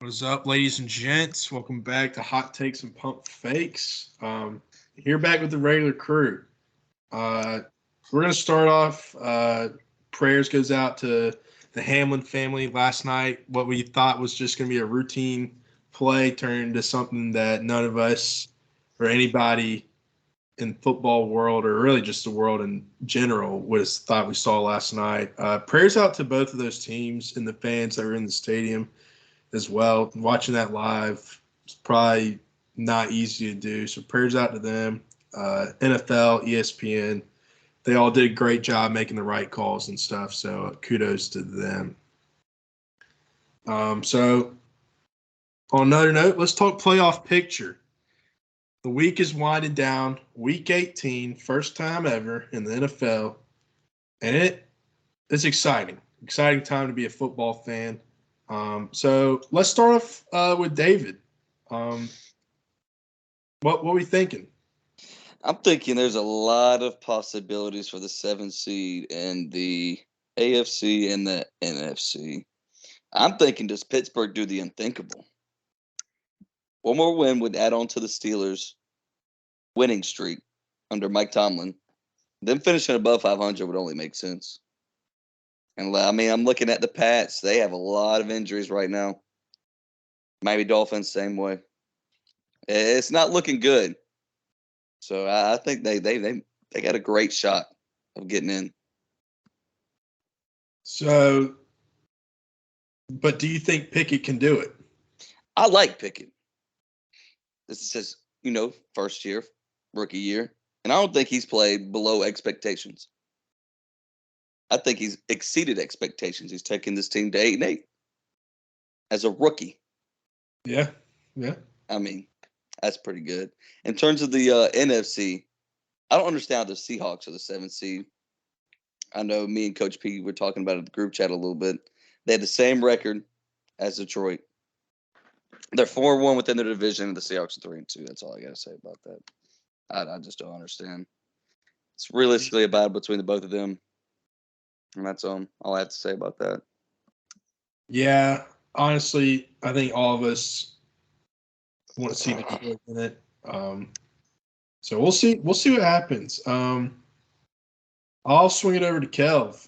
What's up, ladies and gents? Welcome back to Hot Takes and Pump Fakes. Here back with the regular crew. We're going to start off. Prayers goes out to the Hamlin family last night. What we thought was just going to be a routine play turned into something that none of us or anybody in football world or really just the world in general was thought we saw last night. Prayers out to both of those teams and the fans that were in the stadium as well. Watching that live is probably not easy to do. So prayers out to them. NFL, ESPN, they all did a great job making the right calls and stuff. So kudos to them. So on another note, let's talk playoff picture. The week is winding down. Week 18, first time ever in the NFL, and it's exciting. Exciting time to be a football fan. So let's start off with David. What are we thinking? I'm thinking there's a lot of possibilities for the 7th seed in the AFC and the NFC. I'm thinking, does Pittsburgh do the unthinkable? One more win would add on to the Steelers' winning streak under Mike Tomlin. Them finishing above 500 would only make sense. And I mean, I'm looking at the Pats. They have a lot of injuries right now. Maybe Dolphins, same way. It's not looking good. So I think they got a great shot of getting in. So, but do you think Pickett can do it? I like Pickett. This is his, first year, rookie year. And I don't think he's played below expectations. I think he's exceeded expectations. He's taken this team to 8-8 as a rookie. Yeah. I mean, that's pretty good. In terms of the NFC, I don't understand how the Seahawks are the 7th seed. I know me and Coach P were talking about it in the group chat a little bit. They had the same record as Detroit. They're 4-1 within their division, and the Seahawks are 3-2. That's all I got to say about that. I just don't understand. It's realistically a battle between the both of them. And that's all I have to say about that. Yeah, honestly, I think all of us want to see Detroit in it. So we'll see. We'll see what happens. I'll swing it over to Kelv.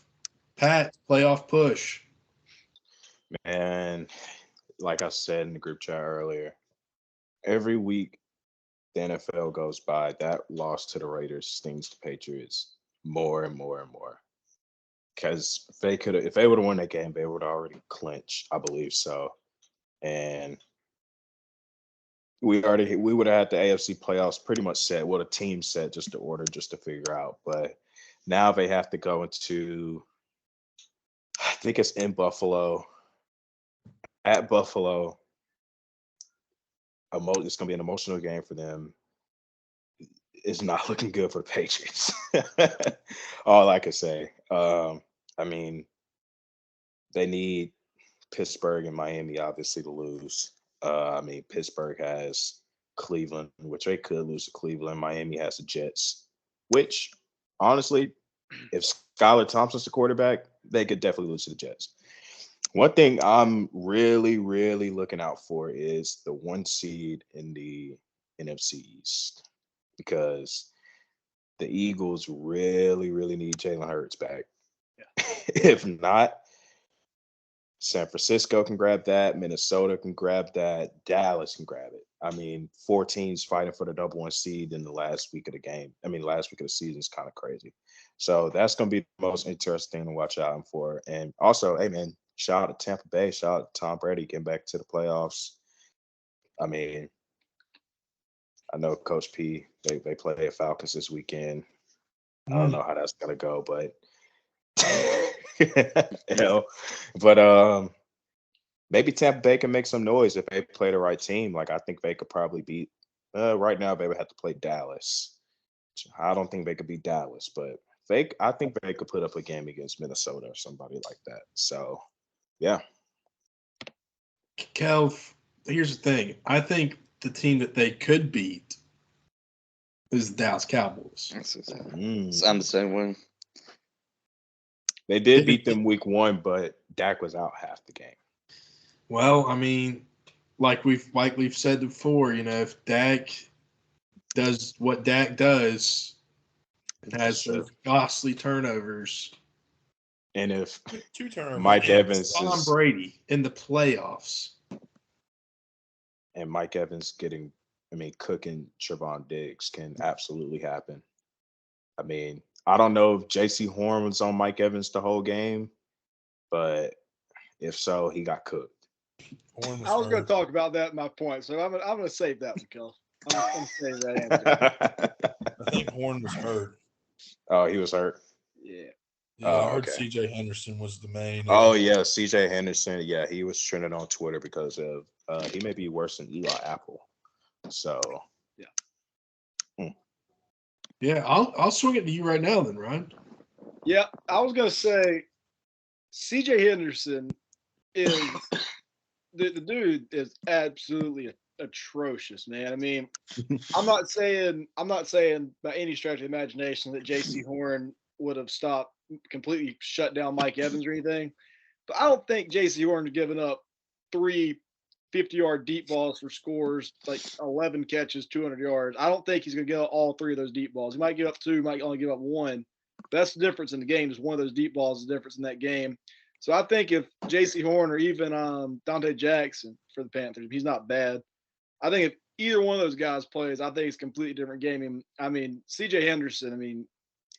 Pat, playoff push. And like I said in the group chat earlier, every week the NFL goes by, that loss to the Raiders stings the Patriots more and more and more. Because if they would have won that game, they would have already clinched, I believe so. And we would have had the AFC playoffs pretty much set. Well, the team set, just the order, just to figure out. But now they have to go into, I think it's in Buffalo, at Buffalo. It's going to be an emotional game for them. It's not looking good for the Patriots. All I can say. I mean, they need Pittsburgh and Miami obviously to lose. I mean, Pittsburgh has Cleveland, which they could lose to Cleveland. Miami has the Jets, which honestly, if Skylar Thompson's the quarterback, they could definitely lose to the Jets. One thing I'm really, really looking out for is the 1 seed in the NFC East, because the Eagles really, really need Jalen Hurts back. Yeah. If not, San Francisco can grab that. Minnesota can grab that. Dallas can grab it. I mean, 4 teams fighting for the number 1 seed in the last week of the game. I mean, last week of the season is kind of crazy. So that's going to be the most interesting to watch out for. And also, hey, man, shout out to Tampa Bay. Shout out to Tom Brady getting back to the playoffs. I mean, I know Coach P, they play at Falcons this weekend. I don't know how that's going to go, but maybe Tampa Bay can make some noise if they play the right team. Like, I think they could probably beat. Right now, they would have to play Dallas. I don't think they could beat Dallas, but I think they could put up a game against Minnesota or somebody like that. So, yeah. Kelv, here's the thing. I think the team that they could beat is the Dallas Cowboys. I'm the same way. They did beat them week 1, but Dak was out half the game. Well, I mean, like we've said before, if Dak does what Dak does and has those ghastly turnovers, and if 2 turnovers, Mike Evans Tom is Brady in the playoffs, and Mike Evans cooking Trevon Diggs can absolutely happen. I mean, I don't know if J.C. Horn was on Mike Evans the whole game, but if so, he got cooked. I was going to talk about that in my point, so I'm going to save that one, Kel. I'm going to save that answer. I think Horn was hurt. Oh, he was hurt? Yeah. Yeah, I heard okay. C.J. Henderson was the main. Oh, yeah, C.J. Henderson. Yeah, he was trending on Twitter because of he may be worse than Eli Apple. So, yeah. Yeah, I'll swing it to you right now then, Ryan. Yeah, I was going to say C.J. Henderson is the dude is absolutely atrocious, man. I mean, I'm not saying by any stretch of the imagination that J.C. Horn would have completely shut down Mike Evans or anything, but I don't think J.C. Horn has given up 3 50-yard deep balls for scores, like 11 catches, 200 yards. I don't think he's going to get all 3 of those deep balls. He might give up 2, might only give up 1. That's the difference in the game. Is one of those deep balls is the difference in that game. So I think if J.C. Horn or even Dante Jackson for the Panthers, he's not bad. I think if either one of those guys plays, I think it's a completely different game. I mean, C.J. Henderson,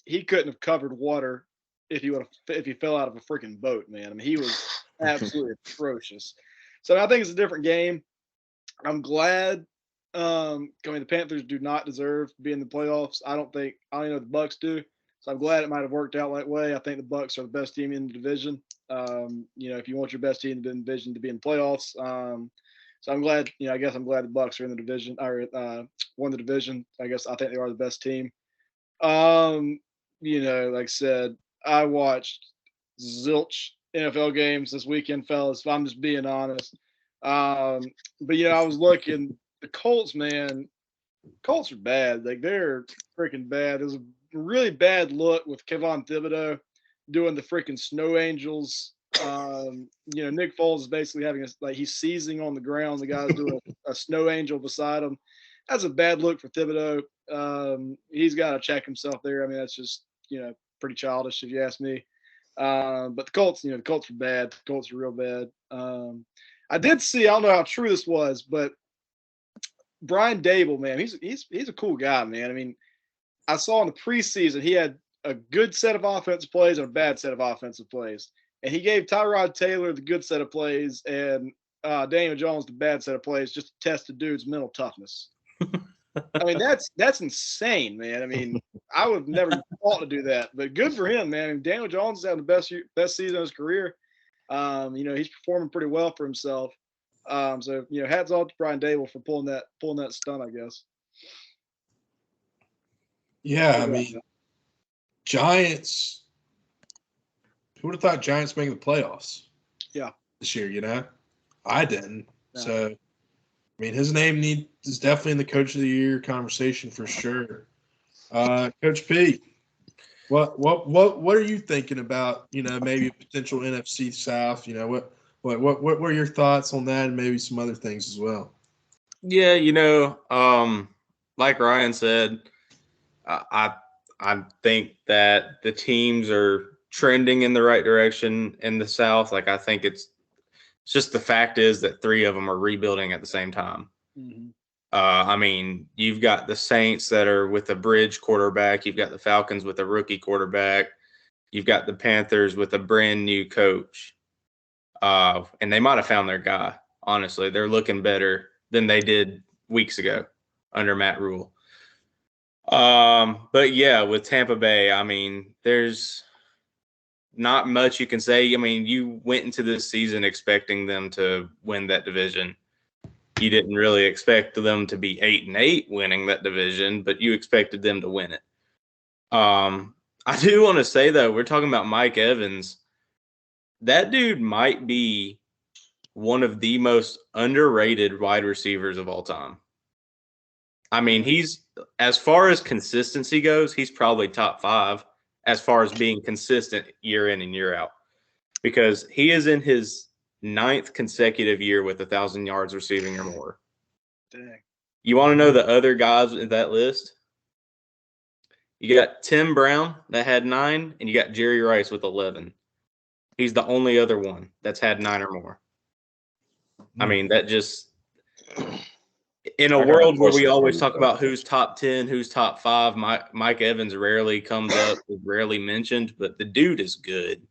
he couldn't have covered water if he fell out of a freaking boat, man. I mean, he was absolutely atrocious. So I think it's a different game. I'm glad. The Panthers do not deserve to be in the playoffs. I don't know the Bucs do. So I'm glad it might have worked out that way. I think the Bucs are the best team in the division. If you want your best team in the division to be in the playoffs. So I'm glad, I guess I'm glad the Bucs are in the division or won the division. I guess I think they are the best team. Like I said, I watched zilch NFL games this weekend, fellas, if I'm just being honest. But I was looking, the Colts, man, Colts are bad. Like, they're freaking bad. There's a really bad look with Kevon Thibodeau doing the freaking snow angels. Nick Foles is basically having he's seizing on the ground. The guy's doing a snow angel beside him. That's a bad look for Thibodeau. He's got to check himself there. I mean, that's just, pretty childish if you ask me. But the Colts, the Colts are bad. The Colts are real bad. I did see, I don't know how true this was, but Brian Dable, man, he's a cool guy, man. I mean, I saw in the preseason he had a good set of offensive plays and a bad set of offensive plays. And he gave Tyrod Taylor the good set of plays and Daniel Jones the bad set of plays just to test the dude's mental toughness. I mean, that's insane, man. I mean, I would have never thought to do that, but good for him, man. I mean, Daniel Jones is having the best season of his career. He's performing pretty well for himself. So hats off to Brian Dable for pulling that stunt, I guess. Yeah, I mean, Giants. Who would have thought Giants making the playoffs? Yeah, this year. I didn't. No. So, I mean, his name is definitely in the Coach of the Year conversation for sure. Coach P, what are you thinking about? Maybe a potential NFC South. What were your thoughts on that, and maybe some other things as well? Yeah, like Ryan said, I think that the teams are trending in the right direction in the South. Like, I think it's just the fact is that 3 of them are rebuilding at the same time. Mm-hmm. I mean, you've got the Saints that are with a bridge quarterback. You've got the Falcons with a rookie quarterback. You've got the Panthers with a brand new coach. And they might have found their guy. Honestly, they're looking better than they did weeks ago under Matt Rule. But yeah, with Tampa Bay, I mean, there's not much you can say. I mean, you went into this season expecting them to win that division. You didn't really expect them to be 8-8 winning that division, but you expected them to win it. I do want to say, though, we're talking about Mike Evans. That dude might be one of the most underrated wide receivers of all time. I mean, he's, as far as consistency goes, he's probably top 5 as far as being consistent year in and year out, because he is in his 9th consecutive year with 1,000 yards receiving or more. Dang. You want to know the other guys in that list? You got Tim Brown that had 9, and you got Jerry Rice with 11. He's the only other one that's had 9 or more. I mean, that just in a world where we always talk about who's top 10, who's top 5, Mike Evans rarely comes up, is rarely mentioned, but the dude is good.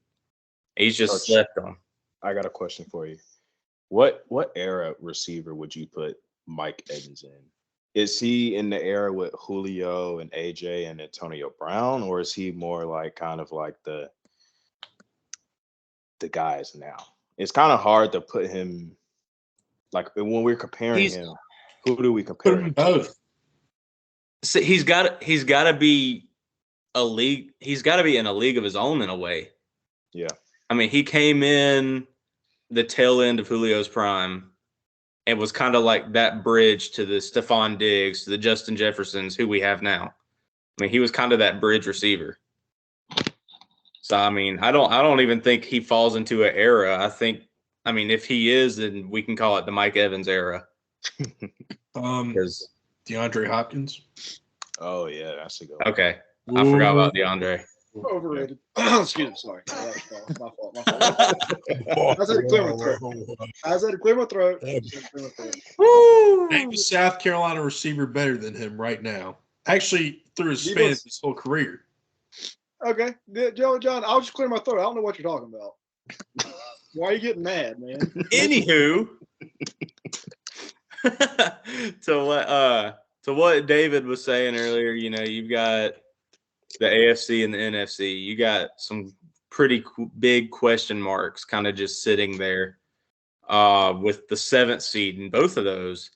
He's just slept on. I got a question for you. What era receiver would you put Mike Evans in? Is he in the era with Julio and AJ and Antonio Brown, or is he more like kind of like the guys now? It's kind of hard to put him like when we're comparing him. Who do we compare him both? So he's got to be a league. He's got to be in a league of his own in a way. Yeah. I mean, he came in the tail end of Julio's prime and was kind of like that bridge to the Stephon Diggs, to the Justin Jeffersons, who we have now. I mean, he was kind of that bridge receiver. So, I mean, I don't even think he falls into an era. I mean, if he is, then we can call it the Mike Evans era. DeAndre Hopkins. Oh, yeah, that's a good one. Okay. I forgot about DeAndre. Overrated. Excuse me. Sorry. My fault. I just had to clear my throat. Name a South Carolina receiver better than him right now. Actually, through his span of his whole career. Okay. John, I'll just clear my throat. I don't know what you're talking about. Why are you getting mad, man? Anywho, to what David was saying earlier, you know, you've got the AFC and the NFC. You got some pretty big question marks kind of just sitting there with the 7th seed in both of those.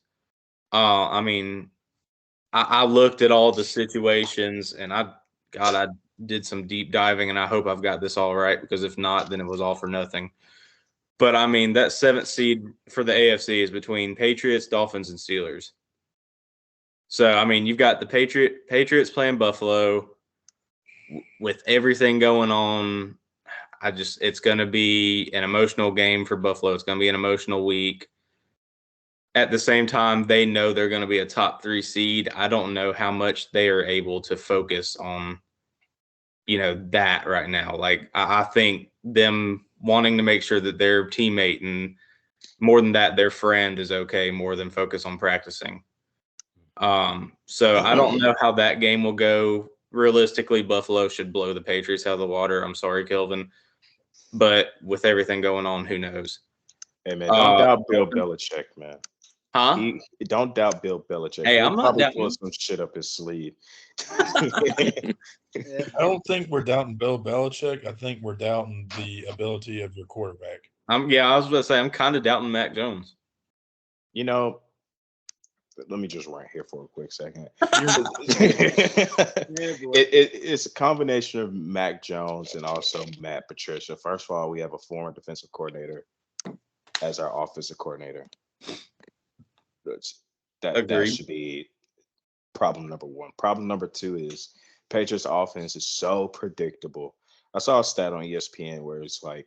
I mean, I looked at all the situations and I did some deep diving, and I hope I've got this all right, because if not, then it was all for nothing. But I mean, that 7th seed for the AFC is between Patriots, Dolphins, and Steelers. So, I mean, you've got the Patriots playing Buffalo. With everything going on, it's going to be an emotional game for Buffalo. It's going to be an emotional week. At the same time, they know they're going to be a top 3 seed. I don't know how much they are able to focus on, you know, that right now. Like, I think them wanting to make sure that their teammate and more than that, their friend is okay, more than focus on practicing. So I don't know how that game will go. Realistically, Buffalo should blow the Patriots out of the water. I'm sorry, Kelvin. But with everything going on, who knows? Hey, man, don't doubt Bill Belichick, man. Huh? Don't doubt Bill Belichick. Hey, I'm not doubting. Pulling some shit up his sleeve. I don't think we're doubting Bill Belichick. I think we're doubting the ability of your quarterback. I was about to say, I'm kind of doubting Mac Jones. You know, let me just rant here for a quick second. It's a combination of Mac Jones and also Matt Patricia. First of all, we have a former defensive coordinator as our offensive coordinator. That should be problem number 1. Problem number 2 is Patriots offense is so predictable. I saw a stat on ESPN where it's like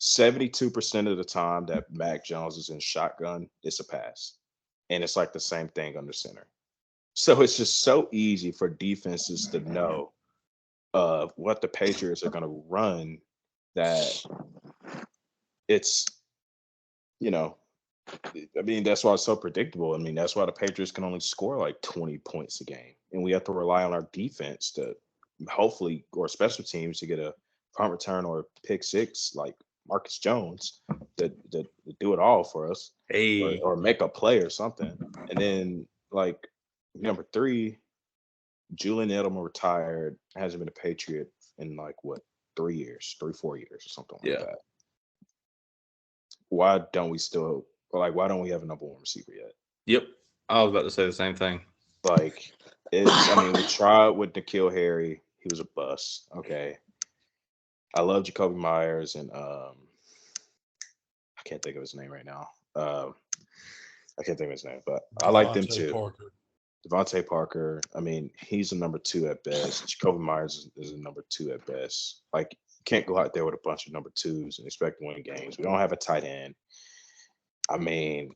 72% of the time that Mac Jones is in shotgun, it's a pass. And it's like the same thing under center. So it's just so easy for defenses to know what the Patriots are going to run, that it's, you know, I mean, that's why it's so predictable. I mean, that's why the Patriots can only score like 20 points a game. And we have to rely on our defense to hopefully, or special teams, to get a punt return or a pick 6 like Marcus Jones to do it all for us. Hey. Or make a play or something. And then, like, number 3, Julian Edelman retired, hasn't been a Patriot in like what, 4 years or something like that. Why don't we have a number 1 receiver yet? Yep. I was about to say the same thing. Like, we tried with N'Keal Harry. He was a bust. Okay. I love Jacoby Myers and I can't think of his name right now. I can't think of his name, but I like them too. Devontae Parker. I mean, he's a number 2 at best. Jacoby Myers is a number 2 at best. Like, can't go out there with a bunch of number twos and expect to win games. We don't have a tight end. I mean,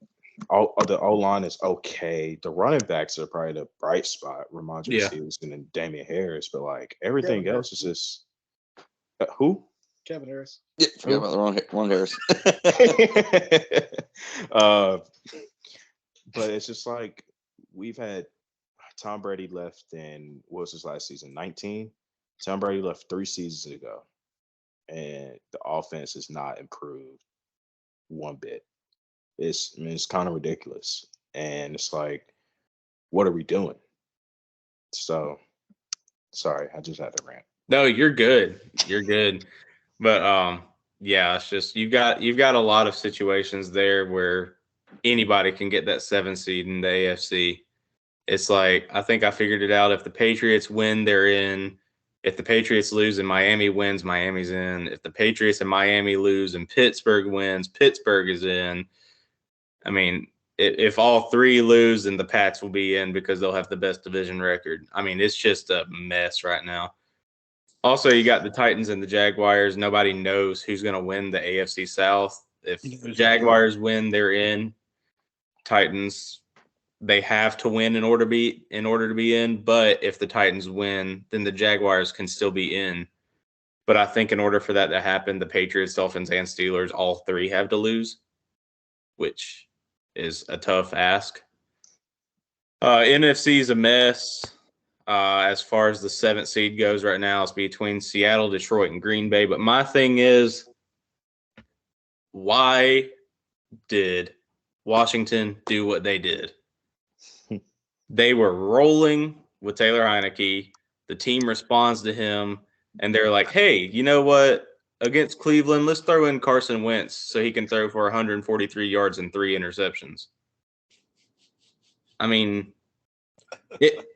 the O-line is okay. The running backs are probably the bright spot, Ramondre Yeah. Stevenson and Damian Harris, but like everything Kevin else is just who? Kevin Harris. Yeah, forgot about the wrong Harris. But it's just like we've had Tom Brady left in what was his last season? 19. Tom Brady left 3 seasons ago, and the offense has not improved one bit. It's kind of ridiculous, and it's like, what are we doing? So, sorry, I just had to rant. No, you're good. You're good. But yeah, it's just you've got a lot of situations there where anybody can get that 7 seed in the AFC. It's like I think I figured it out. If the Patriots win, they're in. If the Patriots lose and Miami wins, Miami's in. If the Patriots and Miami lose and Pittsburgh wins, Pittsburgh is in. I mean, if all 3 lose, then the Pats will be in because they'll have the best division record. I mean, it's just a mess right now. Also, you got the Titans and the Jaguars. Nobody knows who's going to win the AFC South. If Jaguars win, they're in. Titans, they have to win in order to be in. But if the Titans win, then the Jaguars can still be in. But I think in order for that to happen, the Patriots, Dolphins, and Steelers, all 3 have to lose, which is a tough ask. NFC is a mess. As far as the 7th seed goes right now, it's between Seattle, Detroit, and Green Bay. But my thing is, why did Washington do what they did? They were rolling with Taylor Heineke. The team responds to him, and they're like, hey, you know what? Against Cleveland, let's throw in Carson Wentz so he can throw for 143 yards and 3 interceptions. I mean,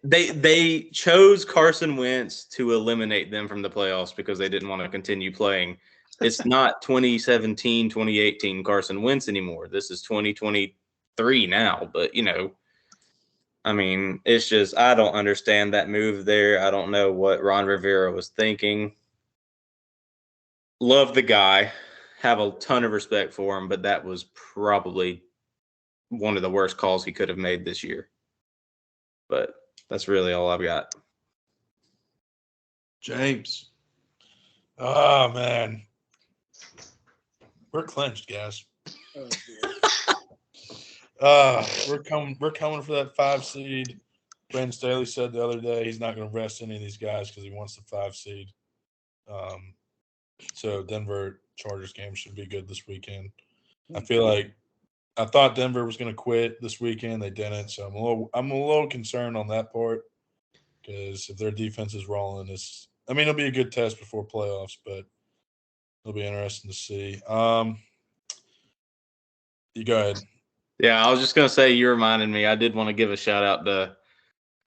they chose Carson Wentz to eliminate them from the playoffs because they didn't want to continue playing. It's not 2017, 2018 Carson Wentz anymore. This is 2023 now. But, I mean, it's just I don't understand that move there. I don't know what Ron Rivera was thinking. Love the guy. Have a ton of respect for him, but that was probably one of the worst calls he could have made this year. But that's really all I've got. James. Oh, man. We're clinched, guys. We're coming for that 5 seed. Brandon Staley said the other day he's not going to rest any of these guys because he wants the 5 seed. So Denver Chargers game should be good this weekend. I feel like I thought Denver was going to quit this weekend. They didn't, so I'm a little concerned on that part because if their defense is rolling, it'll be a good test before playoffs, but it'll be interesting to see. You go ahead. Yeah, I was just gonna say you reminded me. I did want to give a shout out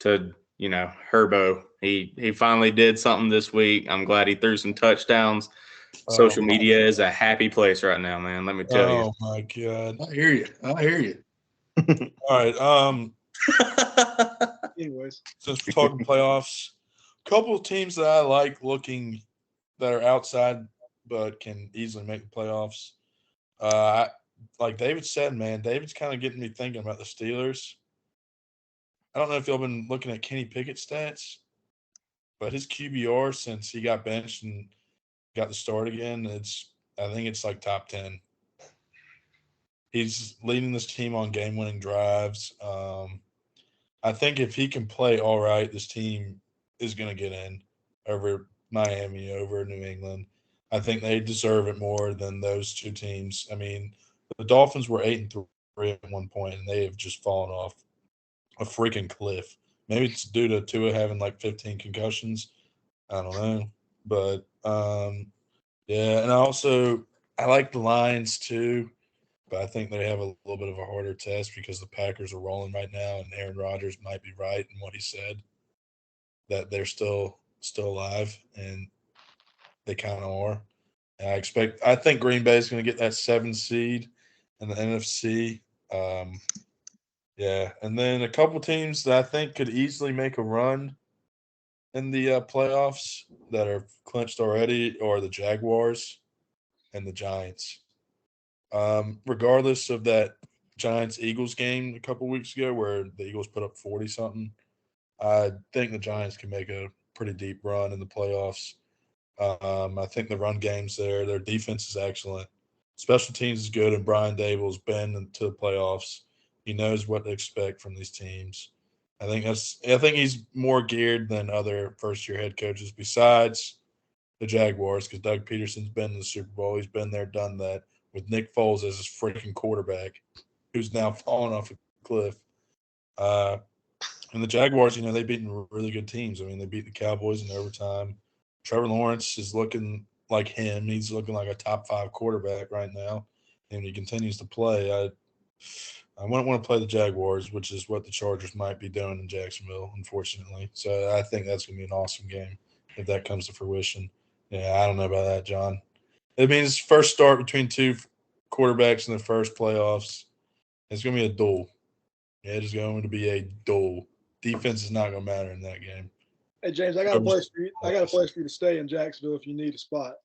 to Herbo. He finally did something this week. I'm glad he threw some touchdowns. Social media is a happy place right now, man. Let me tell you. Oh my God! I hear you. All right. Anyways, Since we're talking playoffs, a couple of teams that I like looking that are outside but can easily make the playoffs. Like David said, man, David's kind of getting me thinking about the Steelers. I don't know if y'all been looking at Kenny Pickett's stats, but his QBR since he got benched and got the start again, I think it's like top 10. He's leading this team on game-winning drives. I think if he can play all right, this team is going to get in over Miami, over New England. I think they deserve it more than those 2 teams. I mean, the Dolphins were 8-3 at one point, and they have just fallen off a freaking cliff. Maybe it's due to Tua having like 15 concussions. I don't know. But, yeah, and I like the Lions too, but I think they have a little bit of a harder test because the Packers are rolling right now, and Aaron Rodgers might be right in what he said, that they're still alive, and they kind of are. And I think Green Bay is going to get that 7 seed in the NFC. Yeah, and then a couple teams that I think could easily make a run. in the playoffs that are clinched already are the Jaguars and the Giants. Regardless of that Giants-Eagles game a couple weeks ago where the Eagles put up 40-something, I think the Giants can make a pretty deep run in the playoffs. I think the run game's there. Their defense is excellent. Special teams is good, and Brian Dable's been into the playoffs. He knows what to expect from these teams. I think he's more geared than other first-year head coaches besides the Jaguars because Doug Peterson's been in the Super Bowl. He's been there, done that with Nick Foles as his freaking quarterback, who's now fallen off a cliff. And the Jaguars, they've beaten really good teams. I mean, they beat the Cowboys in overtime. Trevor Lawrence is looking like him. He's looking like a top 5 quarterback right now. And he continues to play. I wouldn't want to play the Jaguars, which is what the Chargers might be doing in Jacksonville, unfortunately. So I think that's going to be an awesome game if that comes to fruition. Yeah, I don't know about that, John. It means first start between two quarterbacks in the first playoffs. It's going to be a duel. Yeah, it is going to be a duel. Defense is not going to matter in that game. Hey James, I got a place for you. I got a place for you to stay in Jacksonville if you need a spot.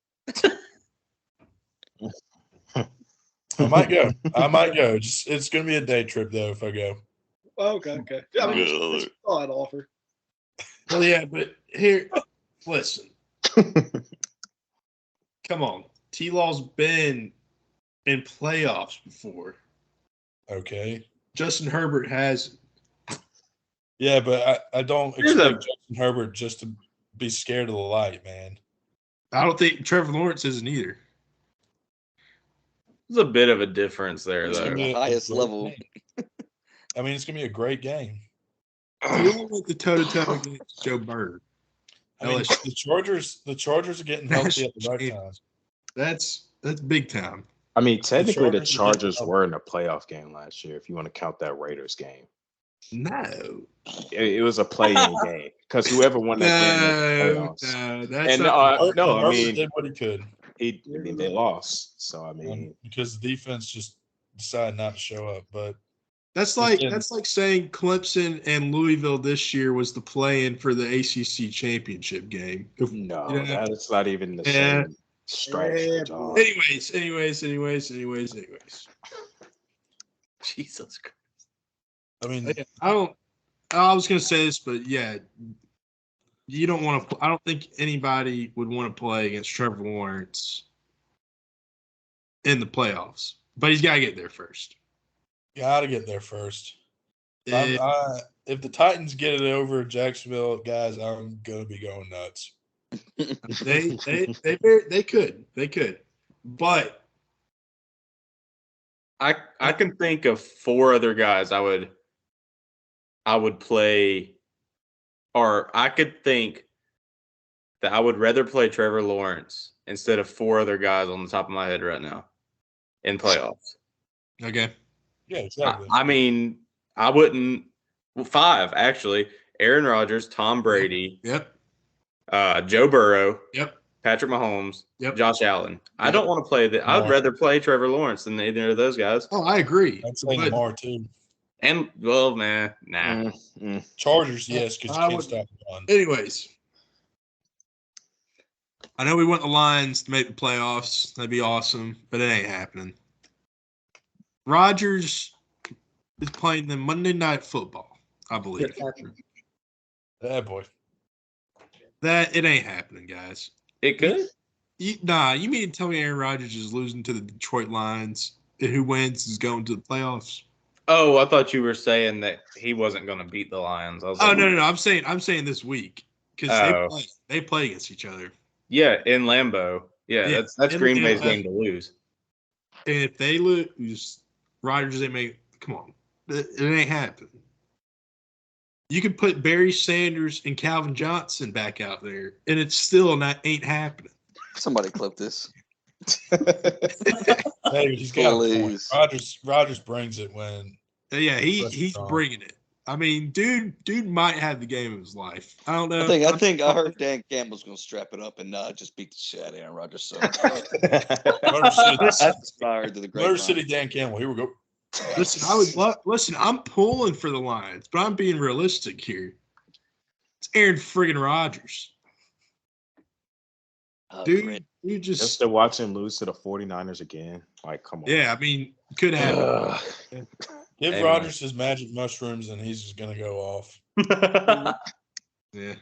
I might go. It's going to be a day trip though if I go. Okay. I mean, it's a thought offer. Well, yeah, but here, listen. Come on, T-Law's been in playoffs before. Okay. Justin Herbert has. Yeah, but I don't expect Justin Herbert just to be scared of the light, man. I don't think Trevor Lawrence isn't either. There's a bit of a difference there, It's though. the highest level. I mean, it's going to be a great game. You don't want the toe-to-toe against Joe Burrow. I mean, the Chargers are getting healthy at the right time. That's big time. I mean, technically, the Chargers are Chargers getting were in a playoff game last year, if you want to count that Raiders game. No. It was a play-in game because whoever won that game went to the playoffs. No, that's And not. no, I Herbert mean, did what he could. they lost. So I mean, because the defense just decided not to show up. But That's like saying Clemson and Louisville this year was the play-in for the ACC championship game. no, that's not even the same stretch. Anyways. Jesus Christ. I mean, I was gonna say this, but yeah, you don't want to. I don't think anybody would want to play against Trevor Lawrence in the playoffs, but he's got to get there first. got to get there first. If the Titans get it over Jacksonville, guys, I'm gonna be going nuts. They could, but I can think of 4 other guys I would play, or I could think that I would rather play Trevor Lawrence instead of 4 other guys on the top of my head right now in playoffs. Okay. Yeah, exactly. I mean, I wouldn't. Well, 5 actually: Aaron Rodgers, Tom Brady, Yep. Joe Burrow, Yep. Patrick Mahomes, Yep. Josh Allen. Yep. I don't want to play that. I would rather play Trevor Lawrence than either of those guys. Oh, I agree. I'd say Lamar too. And well, man, nah. Chargers, yes, because you can't stop the run. Anyways, I know we want the Lions to make the playoffs. That'd be awesome, but it ain't happening. Rodgers is playing them Monday Night Football, I believe. Yeah, boy. That it ain't happening, guys. It could. You mean to tell me Aaron Rodgers is losing to the Detroit Lions, and who wins is going to the playoffs? Oh, I thought you were saying that he wasn't going to beat the Lions. I was like, No. I'm saying this week because they play against each other. Yeah, in Lambeau. Yeah, that's Green Bay's game to lose. And if they lose, Rodgers come on, it ain't happening. You can put Barry Sanders and Calvin Johnson back out there, and it's still ain't happening. Somebody clip this. Hey, he's got a point. Rodgers brings it when. Yeah, he's bringing it. I mean, dude might have the game of his life. I don't know. I think I heard Dan Campbell's going to strap it up and just beat the shit out of Aaron Rodgers. So that's inspired to the great Motor City Dan Campbell. Here we go. Listen, I'm pulling for the Lions, but I'm being realistic here. It's Aaron friggin' Rodgers. Dude Just just to watch him lose to the 49ers again. Like, come on. I mean, could happen. Ugh. Give Hey, Rodgers his magic mushrooms, and he's just gonna go off. Yeah.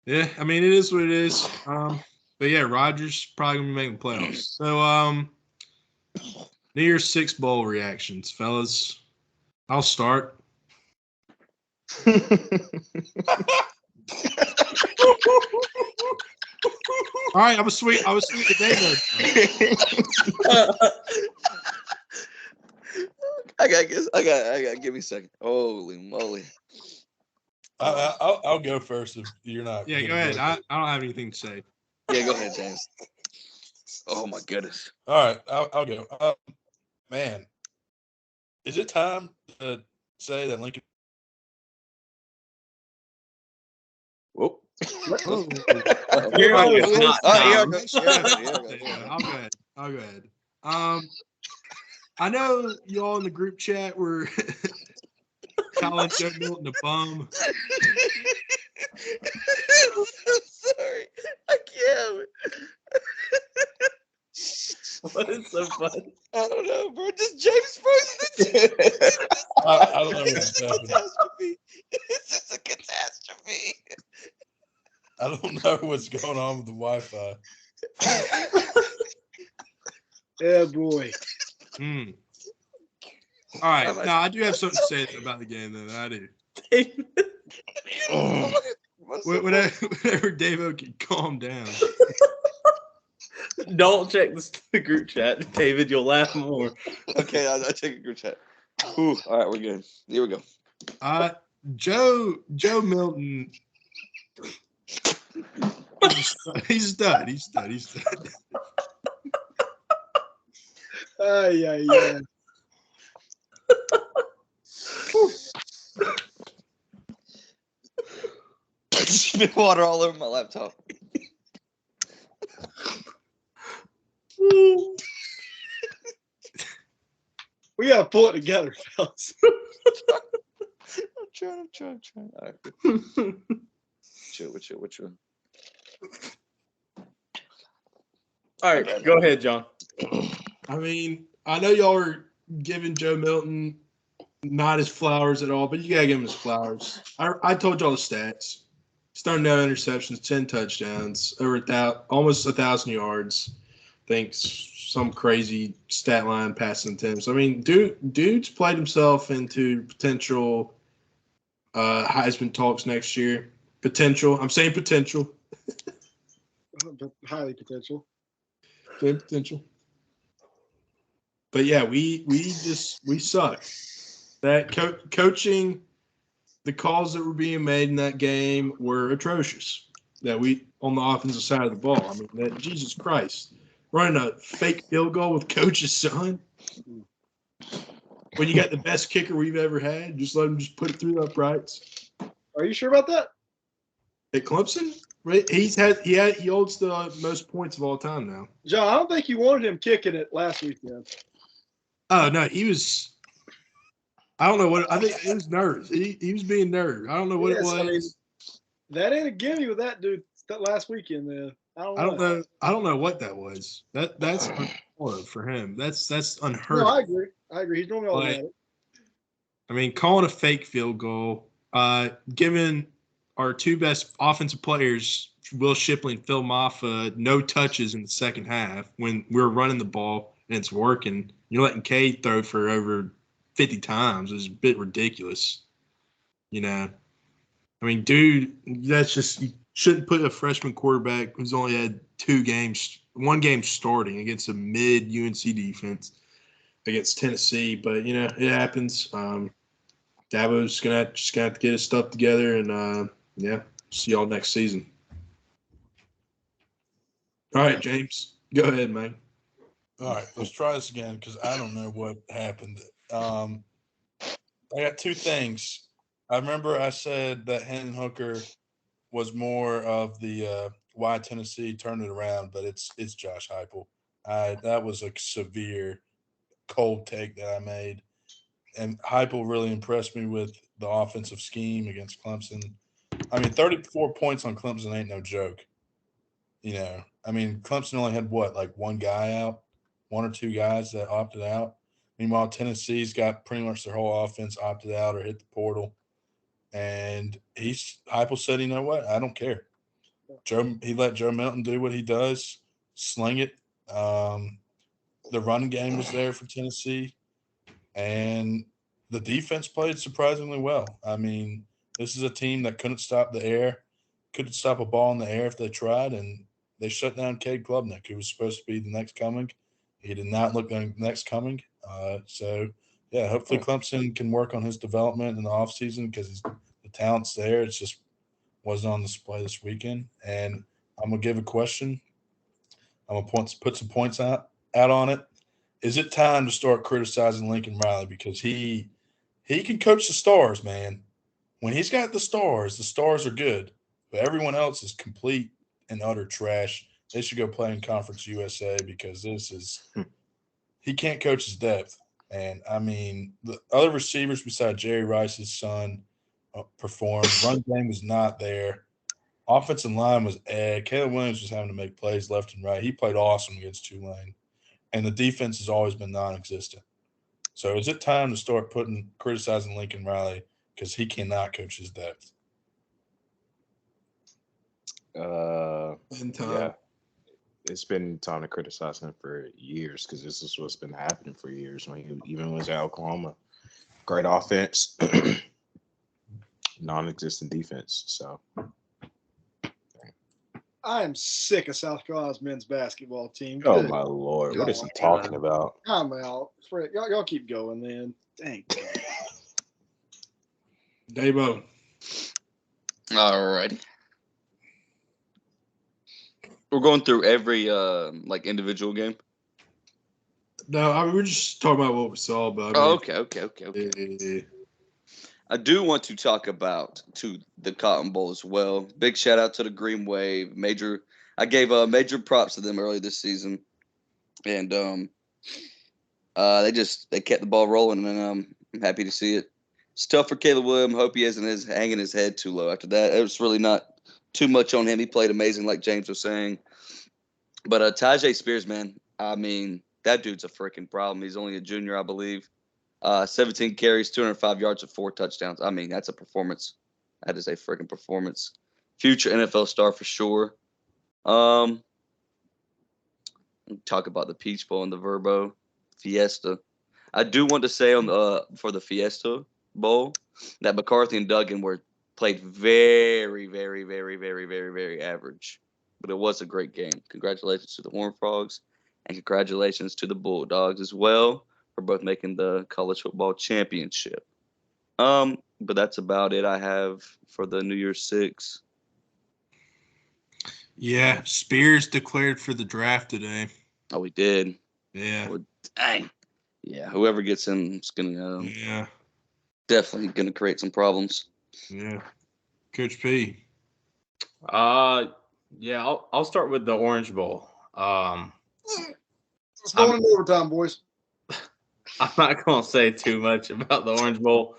Yeah, I mean, it is what it is. But yeah, Rodgers probably gonna be making the playoffs. So New Year's 6 bowl reactions, fellas. I'll start. All right, I was sweet today though. I got. Give me a second. Holy moly! I'll go first if you're not. Yeah, go ahead. I don't have anything to say. Yeah, go ahead, James. Oh my goodness! All right, I'll go. Man, is it time to say that Lincoln? Whoop. Apparently it's not time. I'll go ahead. I know y'all in the group chat were calling Joe Milton a bum. I'm sorry, I can't. What is so funny? I don't know, bro. Just James posted it. I don't know what's happening. Catastrophe. It's just a catastrophe. I don't know what's going on with the Wi-Fi. Yeah, boy. All right. Now, I do have something to say about the game, though. I do. Whenever Davo can calm down. Don't check the group chat, David. You'll laugh more. Okay, I'll check a group chat. Ooh, all right, we're good. Here we go. Joe Milton. He's done. He's done. Yeah. Spit water all over my laptop. We gotta pull it together, fellas. I'm trying. All right. Chill. All right, go ahead, John. I mean, I know y'all are giving Joe Milton not his flowers at all, but you gotta give him his flowers. I told y'all the stats. He's thrown no interceptions, 10 touchdowns, almost 1,000 yards. I think some crazy stat line passing attempts. I mean, dude's played himself into potential Heisman talks next year. Potential. I'm saying potential. Highly potential. Good potential. But yeah, we suck. That coaching, the calls that were being made in that game were atrocious. That we on the offensive side of the ball. I mean, that Jesus Christ, running a fake field goal with coach's son. When you got the best kicker we've ever had, just let him just put it through the uprights. Are you sure about that? At Clemson, right? He holds the most points of all time now. John, I don't think you wanted him kicking it last weekend. Oh no, he was. I don't know what. I think it was nerves. He was being nervous. I don't know what it was. I mean, that ain't a gimme with that dude that last weekend, man. I don't know. I don't know what that was. That's unheard for him. That's unheard. No, I agree. He's normally all about it. I mean, calling a fake field goal, giving our two best offensive players, Will Shipley and Phil Maffa, no touches in the second half when we're running the ball and it's working. You're letting Cade throw for over 50 times. It's a bit ridiculous. You know, I mean, dude, that's just you shouldn't put a freshman quarterback who's only had one game starting against a mid UNC defense against Tennessee. But you know, it happens. Dabo's gonna have to get his stuff together, and see y'all next season. All right, James, go ahead, man. All right, let's try this again because I don't know what happened. I got two things. I remember I said that Hendon Hooker was more of the why Tennessee turned it around, but it's Josh Heupel. That was a severe cold take that I made. And Heupel really impressed me with the offensive scheme against Clemson. I mean, 34 points on Clemson ain't no joke. I mean, Clemson only had one guy out, one or two guys that opted out. Meanwhile, Tennessee's got pretty much their whole offense opted out or hit the portal. And Heupel said, you know what? I don't care. He let Joe Milton do what he does, sling it. The run game was there for Tennessee, and the defense played surprisingly well. I mean, this is a team that couldn't stop the air, couldn't stop a ball in the air if they tried, and they shut down Cade Klubnik, who was supposed to be the next coming. He did not look like the next coming. Yeah, hopefully Clemson can work on his development in the offseason because the talent's there. It's just wasn't on display this weekend. And I'm going to give a question. I'm going to put some points out on it. Is it time to start criticizing Lincoln Riley? Because he can coach the stars, man. When he's got the stars are good. But everyone else is complete and utter trash. They should go play in Conference USA because he can't coach his depth. And, I mean, the other receivers besides Jerry Rice's son performed. Run game was not there. Offensive line was Caleb Williams was having to make plays left and right. He played awesome against Tulane. And the defense has always been non-existent. So is it time to start criticizing Lincoln Riley because he cannot coach his depth? Yeah. It's been time to criticize him for years because this is what's been happening for years. When he even was at Oklahoma, great offense, non-existent defense. So I am sick of South Carolina's men's basketball team. Oh my Lord, what is he talking about? I'm out. Y'all keep going, man. Dang. Dabo. All righty. We're going through every individual game. No, we're just talking about what we saw. But Okay. Yeah. I do want to talk about the Cotton Bowl as well. Big shout out to the Green Wave. I gave major props to them early this season, and they kept the ball rolling, and I'm happy to see it. It's tough for Caleb Williams. Hope he isn't hanging his head too low after that. It was really not too much on him. He played amazing, like James was saying. But Tajay Spears, man, I mean, that dude's a freaking problem. He's only a junior, I believe. 17 carries, 205 yards, and 4 touchdowns. I mean, that's a performance. That is a freaking performance. Future NFL star for sure. Talk about the Peach Bowl and the Verbo Fiesta. I do want to say for the Fiesta Bowl that McCarthy and Duggan played very, very, very, very, very, very average. But it was a great game. Congratulations to the Horned Frogs, and congratulations to the Bulldogs as well for both making the college football championship. But that's about it I have for the New Year's Six. Yeah, Spears declared for the draft today. Oh, we did. Yeah. Well, dang. Yeah, whoever gets him is gonna definitely gonna create some problems. Yeah. Coach P. Yeah, I'll start with the Orange Bowl. Let's go into overtime, boys. I'm not going to say too much about the Orange Bowl,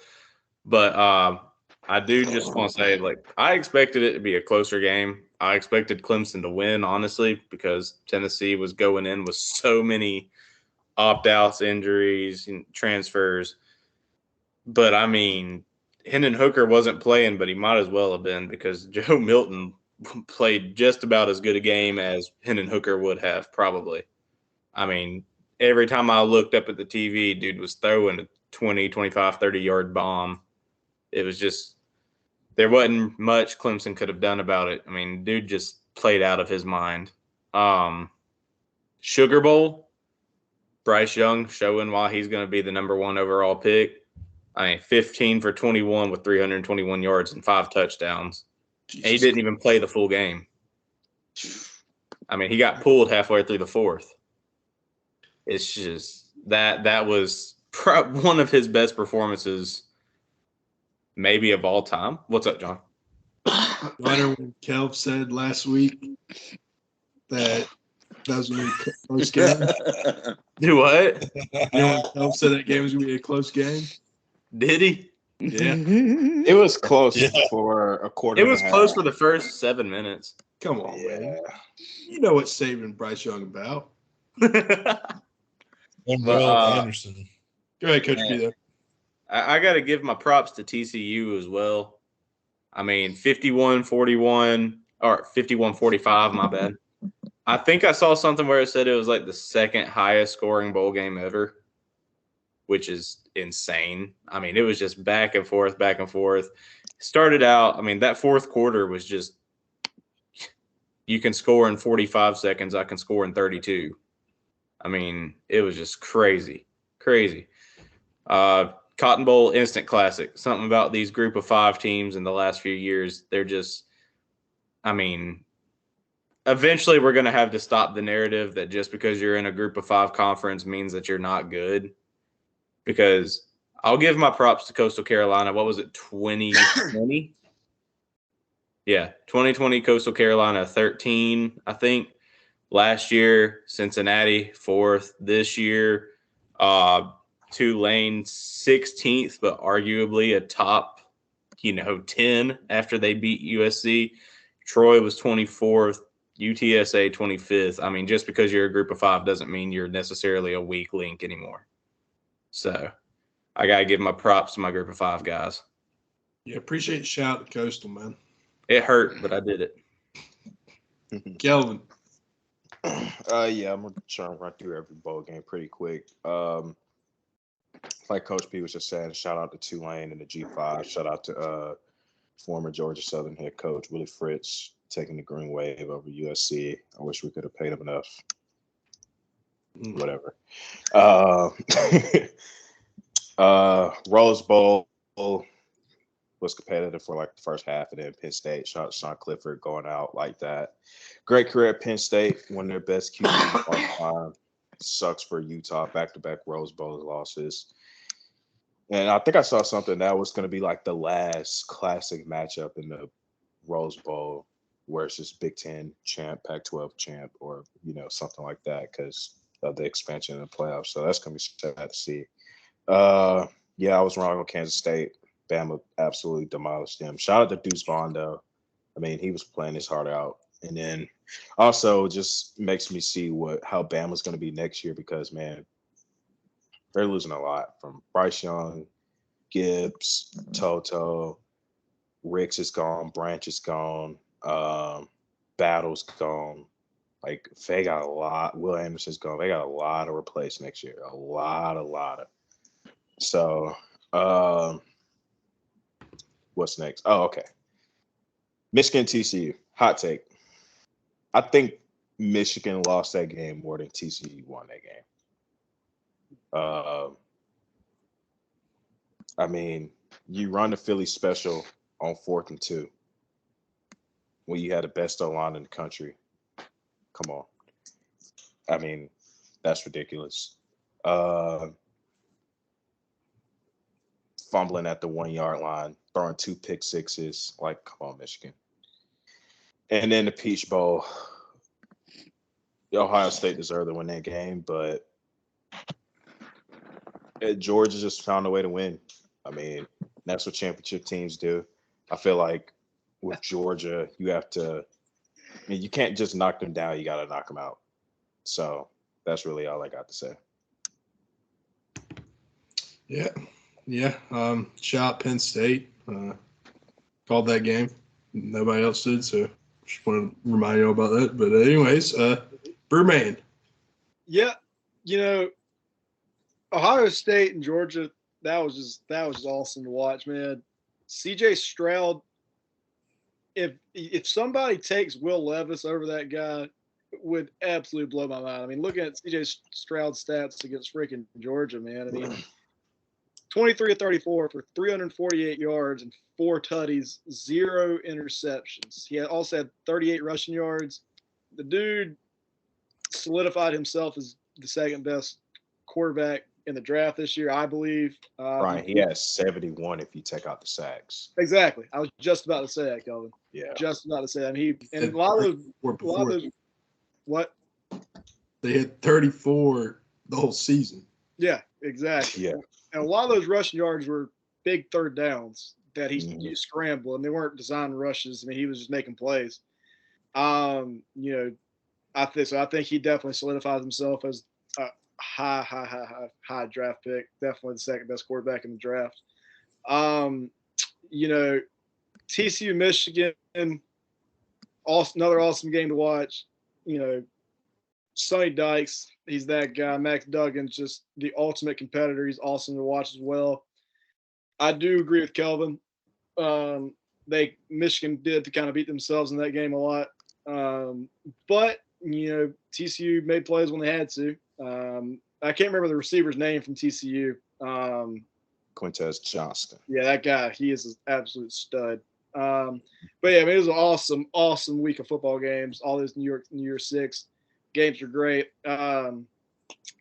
but I do just want to say, I expected it to be a closer game. I expected Clemson to win, honestly, because Tennessee was going in with so many opt-outs, injuries, and transfers. But, I mean, Hendon Hooker wasn't playing, but he might as well have been because Joe Milton played just about as good a game as Hendon Hooker would have, probably. I mean, every time I looked up at the TV, dude was throwing a 20, 25, 30-yard bomb. It was just – there wasn't much Clemson could have done about it. I mean, dude just played out of his mind. Sugar Bowl, Bryce Young showing why he's going to be the number 1 overall pick. I mean, 15 for 21 with 321 yards and 5 touchdowns. And he didn't even play the full game. I mean, he got pulled halfway through the fourth. It's just that was one of his best performances maybe of all time. What's up, John? Wonder when Kelv said last week that was going to be a close game. Do what? You know when Kelv said that game was going to be a close game? Did he? Yeah. It was close Yeah. for a quarter. It and was a close half. for the first 7 minutes. Come on, Yeah. man. You know what saving Bryce Young about. And But, Will Anderson. Go ahead, Coach Man. B, though. I got to give my props to TCU as well. I mean, 51-41 or 51-45, my bad. I think I saw something where it said it was like the second highest scoring bowl game ever, which is insane. I mean, it was just back and forth, back and forth. Started out, I mean, that fourth quarter was just you can score in 45 seconds, I can score in 32. I mean, it was just crazy, crazy. Cotton Bowl instant classic. Something about these group of 5 teams in the last few years. They're just, I mean, eventually we're going to have to stop the narrative that just because you're in a group of 5 conference means that you're not good. Because I'll give my props to Coastal Carolina. What was it, 2020? Yeah, 2020 Coastal Carolina 13, I think. Last year, Cincinnati 4th. This year, Tulane 16th, but arguably a top, 10 after they beat USC. Troy was 24th, UTSA 25th. I mean, just because you're a group of 5 doesn't mean you're necessarily a weak link anymore. So I got to give my props to my group of 5 guys. Yeah, appreciate the shout to Coastal, man. It hurt, but I did it. Kelvin. Yeah, I'm gonna try and run through every bowl game pretty quick. Like Coach P was just saying, shout out to Tulane and the G5. Shout out to former Georgia Southern head coach Willie Fritz taking the green wave over USC. I wish we could have paid him enough. Whatever. Rose Bowl was competitive for like the first half, and then Penn State. Shout out to Sean Clifford going out like that. Great career at Penn State, one of their best QBs of all time. Sucks for Utah, back-to-back Rose Bowl losses. And I think I saw something that was going to be like the last classic matchup in the Rose Bowl, where it's just Big Ten champ, Pac-12 champ, or something like that because of the expansion in the playoffs. So that's going to be sad to see. Yeah, I was wrong on Kansas State. Bama absolutely demolished them. Shout out to Deuce Vaughn, though. I mean, he was playing his heart out. And then also just makes me see how Bama's going to be next year because, man, they're losing a lot from Bryce Young, Gibbs, Toto, Ricks is gone, Branch is gone, Battle's gone. Like, they got a lot. Will Anderson's gone. They got a lot to replace next year. A lot of. So, what's next? Oh, okay. Michigan TCU. Hot take. I think Michigan lost that game more than TCU won that game. I mean, you run the Philly special on 4th and 2 when you had the best O-line in the country. Come on. I mean, that's ridiculous. Fumbling at the 1-yard line, throwing 2 pick sixes. Like, come on, Michigan. And then the Peach Bowl. Ohio State deserved to win that game, but Georgia just found a way to win. I mean, that's what championship teams do. I feel like with Georgia, you have to – you can't just knock them down. You got to knock them out. So that's really all I got to say. Yeah. Shout out Penn State. Called that game. Nobody else did, so just want to remind you all about that. But anyways, Brewman. Yeah, Ohio State and Georgia, that was just awesome to watch, man. CJ Stroud, if somebody takes Will Levis over that guy, it would absolutely blow my mind. I mean, looking at CJ Stroud's stats against freaking Georgia, man. I mean, 23 of 34 for 348 yards and 4 tutties, 0 interceptions. He also had 38 rushing yards. The dude solidified himself as the second best quarterback in the draft this year, I believe. Brian, he has 71 if you take out the sacks. Exactly. I was just about to say that, Kelvin. Yeah. Just about to say that. And a lot of those what? They had 34 the whole season. Yeah, exactly. Yeah. And a lot of those rushing yards were big third downs that he scrambled, and they weren't designed rushes. I mean, he was just making plays. I think he definitely solidifies himself as a high draft pick. Definitely the second best quarterback in the draft. TCU Michigan, another awesome game to watch. Sonny Dykes, he's that guy. Max Duggan's just the ultimate competitor. He's awesome to watch as well. I do agree with Kelvin. Michigan did to kind of beat themselves in that game a lot. But TCU made plays when they had to. I can't remember the receiver's name from TCU. Quintez Johnston. Yeah, that guy. He is an absolute stud. But yeah, I mean, it was an awesome week of football games. All those New Year 6 games are great. I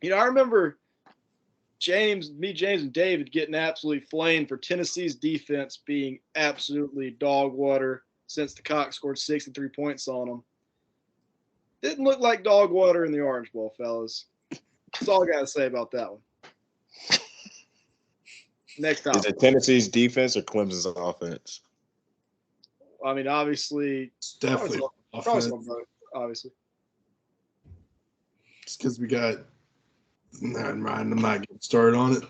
remember James and David getting absolutely flamed for Tennessee's defense being absolutely dog water since the Cox scored 63 points on them. Didn't look like dog water in the Orange Bowl, fellas. That's all I got to say about that one. Next topic. Is it Tennessee's defense or Clemson's offense? I mean, obviously, It's definitely offense. obviously. It's because we got. Never mind. I'm not getting started on it.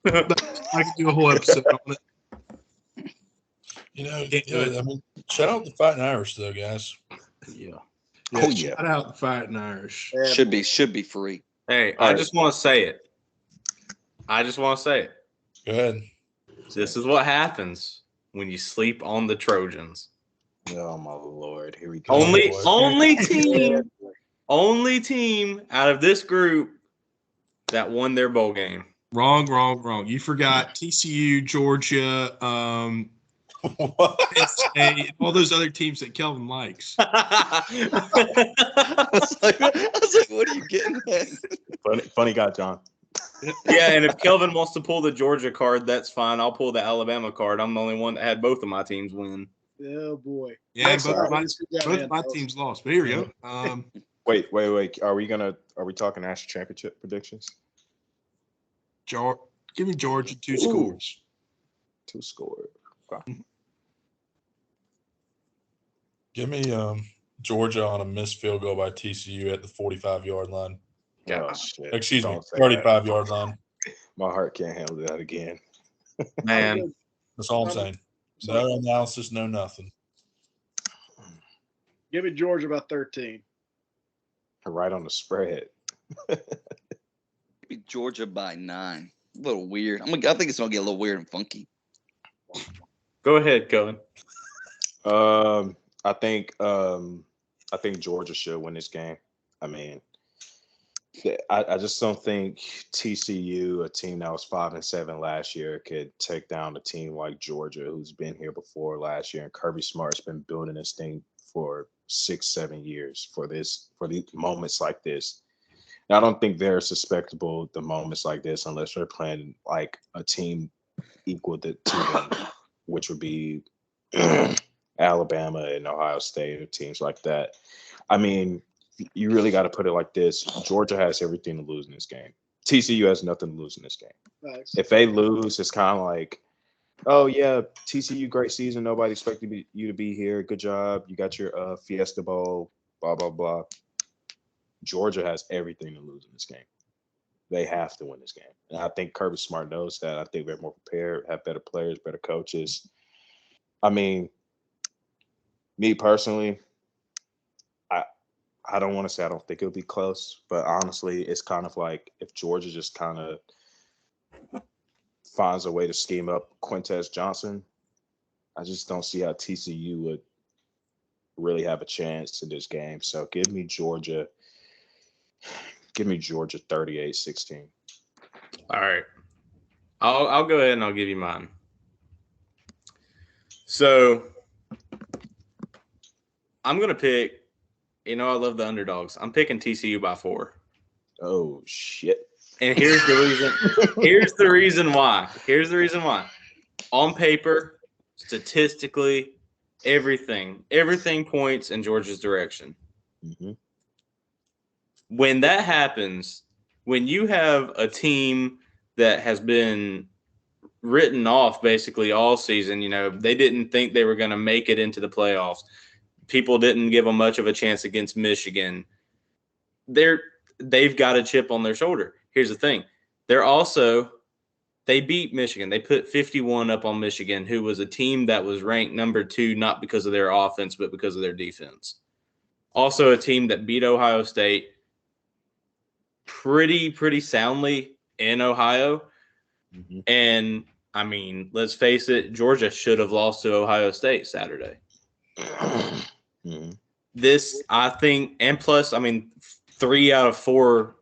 I could do a whole episode on it. I mean, shout out the Fighting Irish, though, guys. Yeah. Oh, yeah. Shout out the Fighting Irish. Yeah. Should be free. Hey, All I right. just want to say it. Go ahead. This is what happens when you sleep on the Trojans. Oh my Lord! Here we go. Only team out of this group that won their bowl game. Wrong. You forgot TCU, Georgia, What? Penn State, all those other teams that Kelvin likes. I was like, what are you getting at? Funny guy, John. Yeah, and if Kelvin wants to pull the Georgia card, that's fine. I'll pull the Alabama card. I'm the only one that had both of my teams win. Oh boy. Yeah, Next both topic. of my teams lost. But here we go. Wait. Are we talking national championship predictions? Give me Georgia 2 Ooh. scores. 2 scores. Okay. Give me Georgia on a missed field goal by TCU at the 45-yard line. Oh, shit. Excuse me, Don't say that. 35-yard line. My heart can't handle that again. Man, That's all I'm saying. No analysis, no nothing. Give me Georgia about 13. Right on the spread. Maybe Georgia by 9. A little weird. I think it's gonna get a little weird and funky. go ahead, Kelvin. I think Georgia should win this game. I mean, I just don't think TCU, a team that was 5-7 last year, could take down a team like Georgia, who's been here before last year. And Kirby Smart's been building this thing for 6-7 years for these moments like this. And I don't think they're susceptible to moments like this unless they're playing like a team equal to them, which would be Alabama and Ohio State or teams like that. I mean, you really got to put it like this. Georgia has everything to lose in this game. TCU has nothing to lose in this game. Thanks. If they lose, it's kind of like, oh, yeah, TCU, great season. Nobody expected you to be here. Good job. You got your Fiesta Bowl, blah, blah, blah. Georgia has everything to lose in this game. They have to win this game. And I think Kirby Smart knows that. I think they're more prepared, have better players, better coaches. I mean, me personally, I don't want to say I don't think it'll be close, but honestly, it's kind of like if Georgia just kind of finds a way to scheme up Quintez Johnson, I just don't see how TCU would really have a chance in this game. So give me Georgia 38-16. All right. I'll go ahead and I'll give you mine. So I'm going to pick, I love the underdogs. I'm picking TCU by 4. Oh, shit. And here's the reason. Here's the reason why. On paper, statistically, everything points in Georgia's direction. Mm-hmm. When that happens, when you have a team that has been written off basically all season. They didn't think they were going to make it into the playoffs. People didn't give them much of a chance against Michigan. They've got a chip on their shoulder. Here's the thing. They beat Michigan. They put 51 up on Michigan, who was a team that was ranked number 2, not because of their offense, but because of their defense. Also a team that beat Ohio State pretty soundly in Ohio. Mm-hmm. And, I mean, let's face it, Georgia should have lost to Ohio State Saturday. Mm-hmm. This, I think, and plus, I mean, 3 out of 4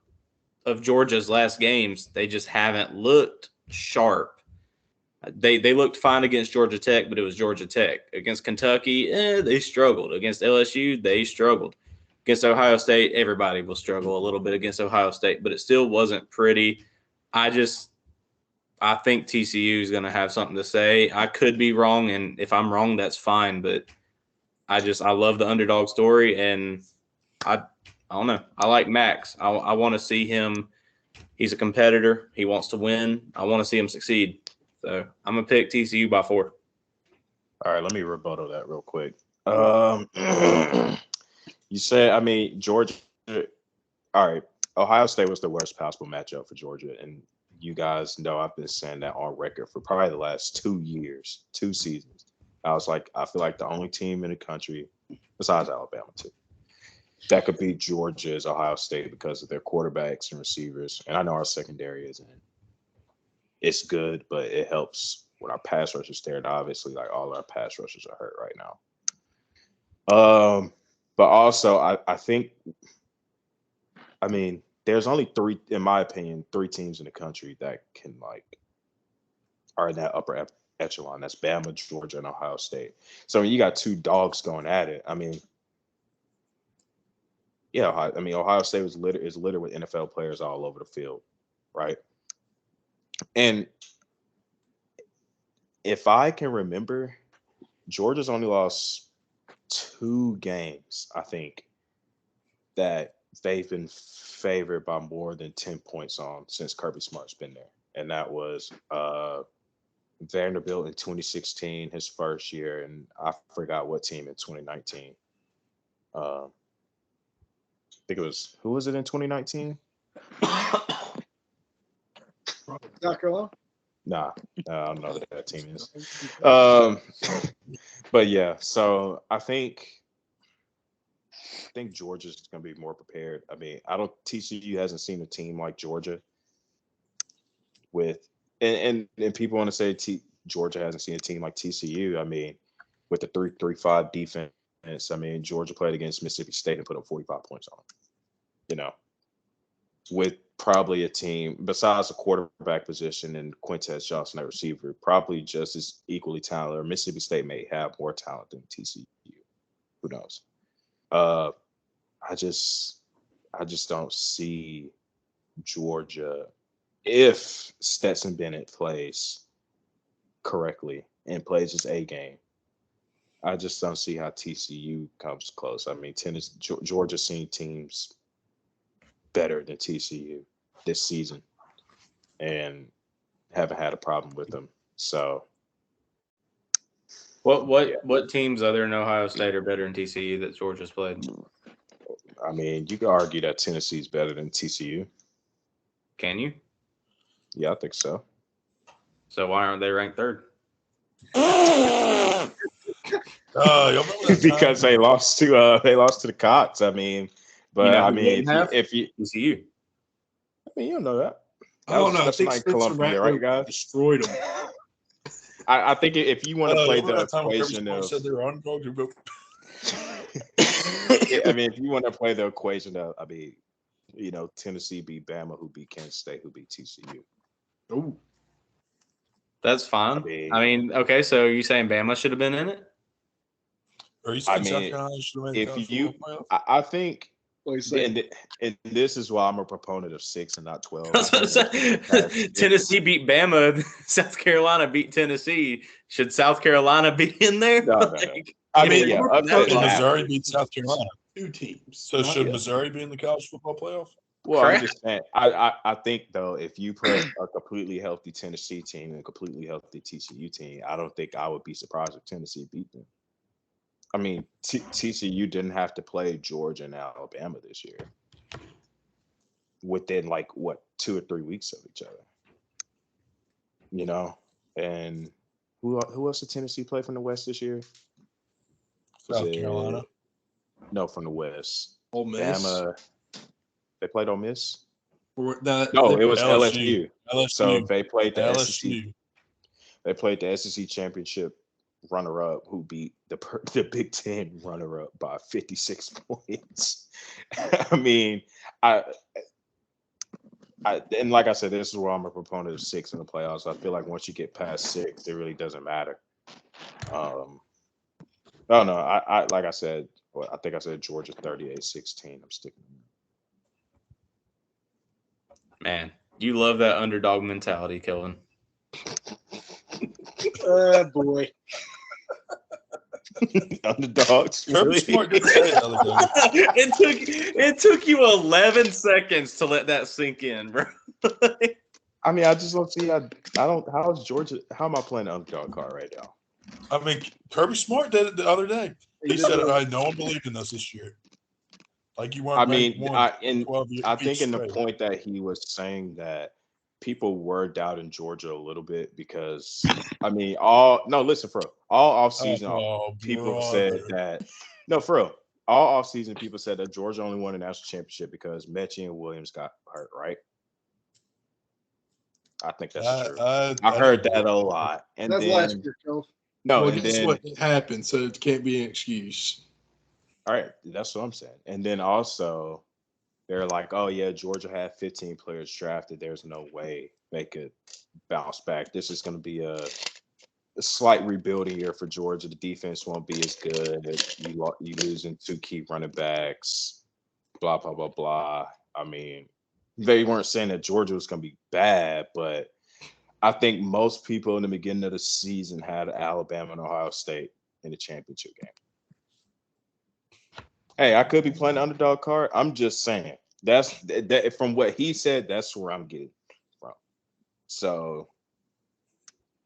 of Georgia's last games, they just haven't looked sharp. They looked fine against Georgia Tech, but it was Georgia Tech. Against Kentucky, they struggled. Against LSU, they struggled. Against Ohio State, everybody will struggle a little bit against Ohio State, but it still wasn't pretty. I think TCU is going to have something to say. I could be wrong, and if I'm wrong, that's fine, but I love the underdog story, and I don't know. I like Max. I want to see him. He's a competitor. He wants to win. I want to see him succeed. So I'm going to pick TCU by 4. All right, let me rebuttal that real quick. You said, I mean, Georgia. All right, Ohio State was the worst possible matchup for Georgia, and you guys know I've been saying that on record for probably the last 2 years, 2 seasons. I feel like the only team in the country, besides Alabama too, that could beat Georgia is Ohio State because of their quarterbacks and receivers. And I know our secondary it's good, but it helps when our pass rushers there. And obviously, like, all our pass rushers are hurt right now. But also, I think, I mean, there's only 3, in my opinion, 3 teams in the country that can, like, are in that upper echelon. That's Bama, Georgia, and Ohio State. So when you got 2 dogs going at it, I mean, yeah, Ohio State is littered with NFL players all over the field, right? And if I can remember, Georgia's only lost 2 games, I think, that they've been favored by more than 10 points on since Kirby Smart's been there. And that was Vanderbilt in 2016, his first year, and I forgot what team in 2019. I think it was, who was it in 2019? South Carolina? Nah, I don't know who that team is. But yeah, so I think Georgia's going to be more prepared. I mean, TCU hasn't seen a team like Georgia with, and people want to say Georgia hasn't seen a team like TCU. I mean, with the 3-3-5 defense, I mean, Georgia played against Mississippi State and put up 45 points on them. With probably a team besides the quarterback position and Quintez Johnson at receiver, probably just as equally talented. Or Mississippi State may have more talent than TCU. Who knows? I just don't see Georgia, if Stetson Bennett plays correctly and plays his A game. I just don't see how TCU comes close. I mean, Georgia's seen teams better than TCU this season and haven't had a problem with them. So what teams other than Ohio State are better than TCU that Georgia's played? I mean, you could argue that Tennessee's better than TCU. Can you? Yeah, I think so. So why aren't they ranked 3rd? Because they lost to the Cots. I mean, but I mean, if you TCU. I mean, you don't know that. I don't know. I That's think like Spencer Columbia, Rattler right, guys? destroyed them. I think if you want to play the equation of, said they were underdogs, I mean, if you want to play the equation of, I mean, Tennessee beat Bama, who beat Kansas State, who beat TCU. Oh, that's fine. I mean, okay, so you saying Bama should have been in it? Or you saying South Carolina should have made if you, I think. And this is why I'm a proponent of 6 and not 12. Tennessee beat Bama. South Carolina beat Tennessee. Should South Carolina be in there? No. I mean, Missouri beat South Carolina. 2 teams. So should Missouri be in the college football playoff? Well, crap. I'm just saying. I think though, if you put a completely healthy Tennessee team and a completely healthy TCU team, I don't think I would be surprised if Tennessee beat them. I mean, TCU didn't have to play Georgia and Alabama this year within 2 or 3 weeks of each other. You know, and who else did Tennessee play from the West this year? South Carolina. No, from the West. Ole Miss. Bama. They played Ole Miss. No, it was LSU. LSU. So they played the LSU. SEC. They played the SEC championship runner-up, who beat the Big Ten runner-up by 56 points. I mean, and like I said, this is where I'm a proponent of 6 in the playoffs. I feel like once you get past 6, it really doesn't matter. I like I said, I think I said Georgia 38-16. I'm sticking. Man, you love that underdog mentality, Kelvin. Oh, boy. Underdogs. Kirby Really? Smart did say the other day. it took you 11 seconds to let that sink in, bro. I mean, I just don't see. I don't. How's Georgia? How am I playing the underdog card right now? I mean, Kirby Smart did it the other day. He said, "No one believed in us this year." Like you weren't. I mean, I think in the straight. point that he was saying that people were doubting Georgia a little bit because listen, for real, all offseason people said that for real, all offseason people said that Georgia only won a national championship because Mechie and Williams got hurt, right? I think that's true. I heard that a lot, and that's last year, Kelvin. No, well, and guess then what happened, so it can't be an excuse. all right, that's what I'm saying. And then also, they're like, oh, yeah, Georgia had 15 players drafted. There's no way they could bounce back. This is going to be a slight rebuilding year for Georgia. The defense won't be as good. You losing 2 key running backs, blah, blah, blah, blah. I mean, they weren't saying that Georgia was going to be bad, but I think most people in the beginning of the season had Alabama and Ohio State in the championship game. Hey, I could be playing the underdog card. I'm just saying that from what he said, that's where I'm getting from. So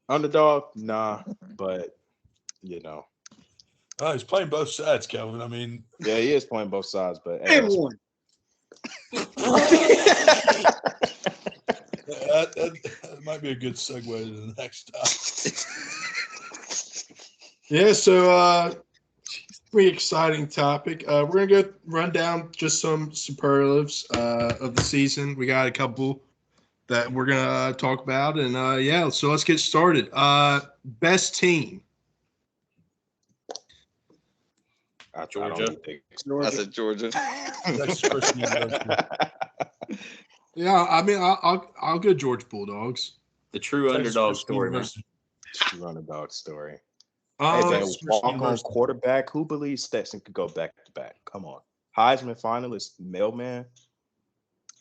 underdog, nah, but Oh, he's playing both sides, Kelvin. I mean, yeah, he is playing both sides, but And one. that might be a good segue to the next topic. Yeah, so pretty exciting topic. We're going to go run down just some superlatives of the season. We got a couple that we're going to talk about. And, so let's get started. Best team. Georgia. I said Georgia. Texas Christian University. Yeah, I mean, I'll go Georgia Bulldogs. The true Texas underdog Christian story, man. University. True underdog story. Um, Hey, man, Texas Christian walk-on University. quarterback. Who believes Stetson could go back to back? Come on. Heisman finalist, Mailman.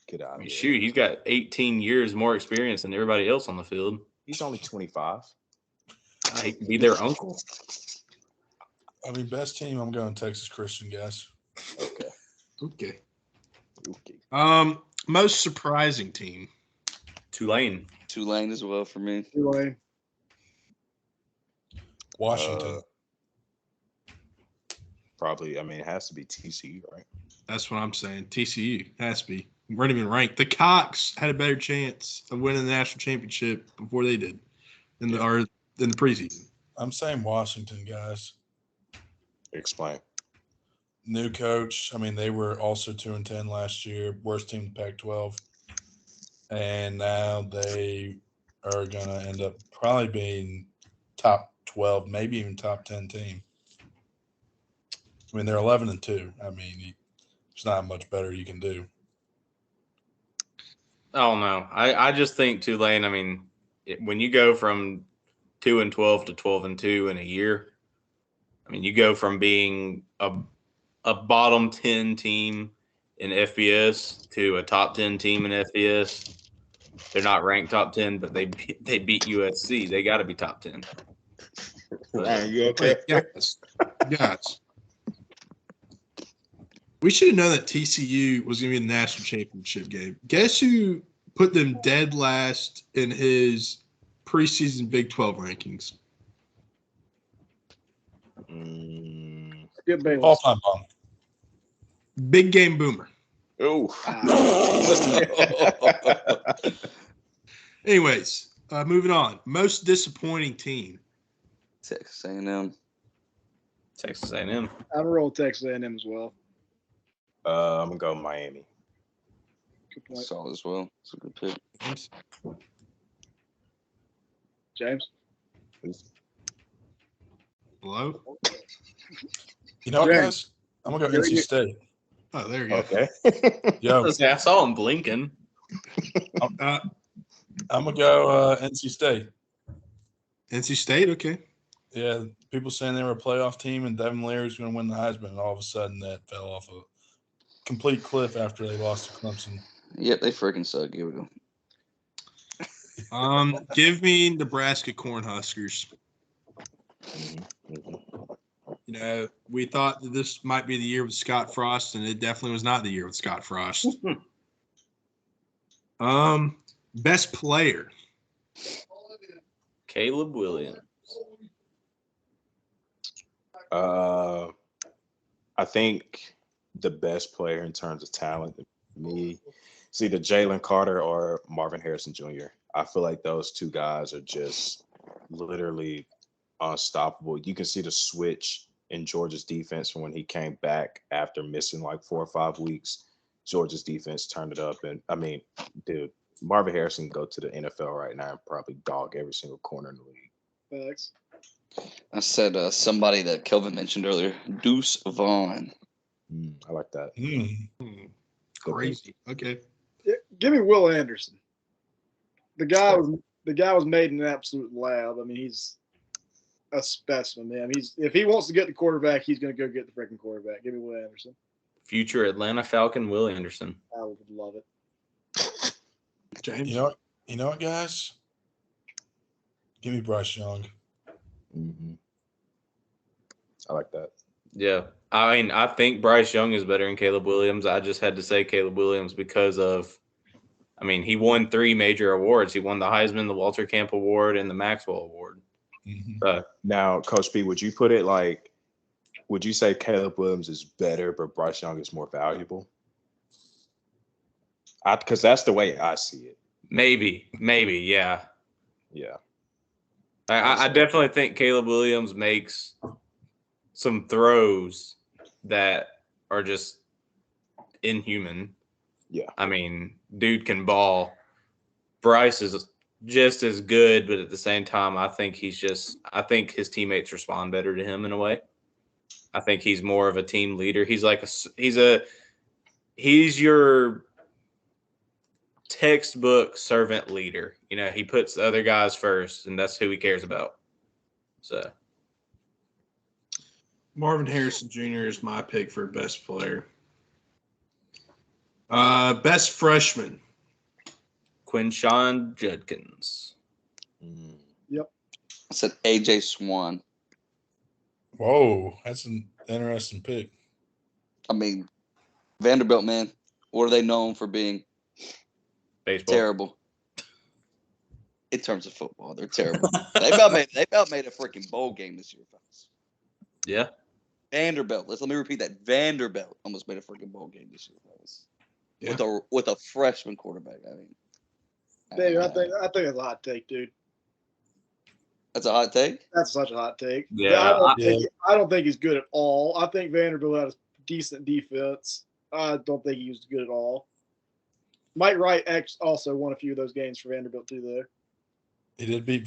Get out of here. Shoot, he's got 18 years more experience than everybody else on the field. He's only 25. He can be their uncle. I mean, best team, I'm going Texas Christian, guys. Okay. Okay. Most surprising team. Tulane. Tulane as well for me. Tulane. Washington. Probably, I mean, it has to be TCU, right? That's what I'm saying. TCU has to be. We weren't even ranked. The Cox had a better chance of winning the national championship before they did in the preseason. I'm saying Washington, guys. Explain. New coach. I mean, they were also 2-10 last year, worst team in the Pac-12, and now they are going to end up probably being top 12, maybe even top 10 team. I mean, they're 11-2. I mean, there's not much better you can do. Oh no, I just think Tulane. I mean, when you go from 2-12 to 12-2 in a year, I mean, you go from being a bottom 10 team in FBS to a top 10 team in FBS. They're not ranked top 10, but they beat USC. They got to be top 10. Ryan, you okay? Yes. We should have known that TCU was going to be in the national championship game. Guess who put them dead last in his preseason Big 12 rankings? Good Bayless. All-time bomb. Big Game Boomer. Oh. Anyways, moving on. Most disappointing team. Texas A&M. Texas A&M. I'm going to roll Texas A&M as well. I'm going to go Miami. Good point. Solid as well. It's a good pick. James? Hello? You know what, James. guys? I'm going to go NC State. Oh, there you go. Okay. Yo, I saw him blinking. I'm going to go NC State. NC State, okay. Yeah, people saying they were a playoff team and Devin Leary was going to win the Heisman, and all of a sudden that fell off a complete cliff after they lost to Clemson. Yep, they freaking suck. Here we go. Give me Nebraska Cornhuskers. You know, we thought that this might be the year with Scott Frost, and it definitely was not the year with Scott Frost. Best player. Caleb Williams. I think the best player in terms of talent, me, it's either Jalen Carter or Marvin Harrison Jr. I feel like those two guys are just literally unstoppable. You can see the switch in Georgia's defense from when he came back after missing like 4 or 5 weeks. Georgia's defense turned it up. And I mean, dude, Marvin Harrison can go to the NFL right now and probably dog every single corner in the league. Thanks. I said somebody that Kelvin mentioned earlier, Deuce Vaughn. I like that. Crazy. Okay. Yeah, give me Will Anderson. The guy was made in an absolute lab. I mean, he's a specimen, man. If he wants to get the quarterback, he's going to go get the freaking quarterback. Give me Will Anderson. Future Atlanta Falcon Will Anderson. I would love it. James? You know what, guys? Give me Bryce Young. I like that. Yeah. I mean, I think Bryce Young is better than Caleb Williams. I just had to say Caleb Williams because of, I mean, he won 3 major awards. He won the Heisman, the Walter Camp Award, and the Maxwell Award. Now, Coach B, would you say Caleb Williams is better, but Bryce Young is more valuable? Because that's the way I see it. Maybe, yeah. Yeah. I definitely think Caleb Williams makes some throws that are just inhuman. Yeah. I mean, dude can ball. Bryce is just as good, but at the same time, I think his teammates respond better to him in a way. I think he's more of a team leader. He's your textbook servant leader. You know, he puts the other guys first, and that's who he cares about. So Marvin Harrison Jr. is my pick for best player. Best freshman. Quinshawn Judkins. Yep. I said AJ Swan. Whoa, that's an interesting pick. I mean, Vanderbilt, man. What are they known for being? Baseball. Terrible. In terms of football, they're terrible. they about made a freaking bowl game this year, fellas. Yeah. Vanderbilt. Let me repeat that. Vanderbilt almost made a freaking bowl game this year, fellas. Yeah. With a freshman quarterback. I mean, Dave, I think it's a hot take, dude. That's a hot take. That's such a hot take. Yeah, I don't think he's good at all. I think Vanderbilt had a decent defense. I don't think he was good at all. Mike Wright also won a few of those games for Vanderbilt too. There, He did beat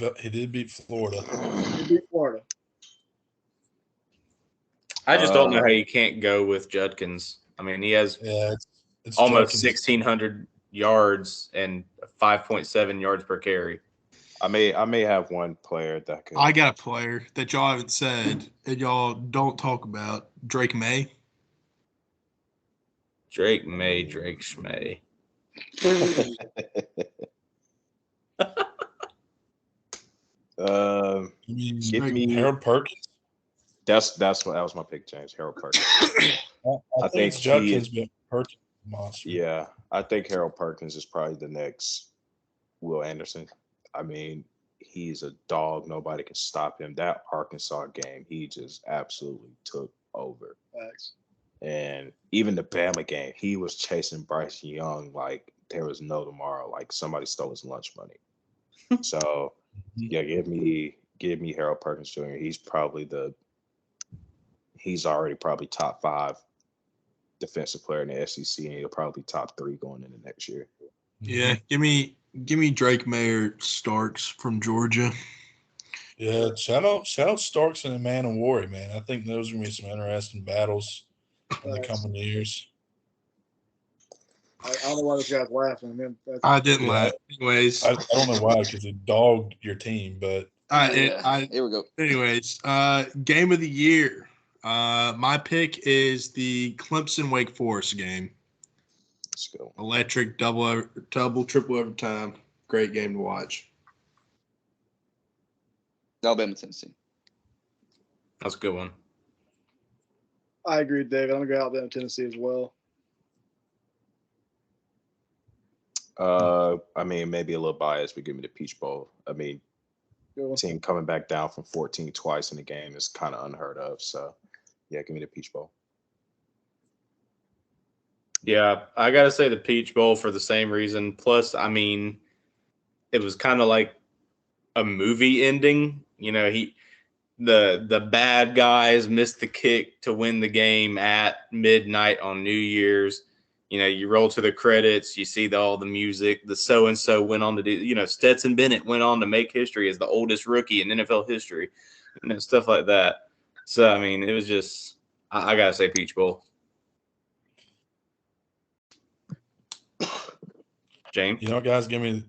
Florida. he beat Florida. I just don't know how you can't go with Judkins. I mean, he has It's almost Judkins. 1,600 yards and 5.7 yards per carry. I may have one player that could. I got a player that y'all haven't said and y'all don't talk about. Drake May. Drake Schmay. You mean Give me Harold Perkins? That was my pick, James. Harold Perkins. I think it's Judkins, but Perkins is a monster. Yeah, I think Harold Perkins is probably the next Will Anderson. I mean, he's a dog. Nobody can stop him. That Arkansas game, he just absolutely took over. Facts. And even the Bama game, he was chasing Bryce Young like there was no tomorrow. Like somebody stole his lunch money. So yeah, give me Harold Perkins Jr. He's already probably top 5 defensive player in the SEC, and he'll probably top 3 going into next year. Yeah, give me Drake Mayer Starks from Georgia. Yeah, shout out Starks and Man and Warrior, man. I think those are gonna be some interesting battles in the coming years. I don't know why this guy's laughing. Man, I didn't laugh. Anyways, I don't know why, because he dogged your team, but Here we go. anyways, game of the year. My pick is the Clemson Wake Forest game. Let's go. Electric, double, triple overtime. Great game to watch. Alabama, Tennessee. That's a good one. I agree with David. I'm gonna go Alabama, Tennessee as well. I mean, maybe a little biased, but give me the Peach Bowl. I mean, team coming back down from 14 twice in the game is kind of unheard of. So, yeah, give me the Peach Bowl. Yeah, I got to say the Peach Bowl for the same reason. Plus, I mean, it was kind of like a movie ending. You know, the bad guys missed the kick to win the game at midnight on New Year's. You know, you roll to the credits, you see all the music. The so-and-so went on to do, you know, Stetson Bennett went on to make history as the oldest rookie in NFL history, you know, stuff like that. So, I mean, it was just, I got to say Peach Bowl. James? you know, guys, give me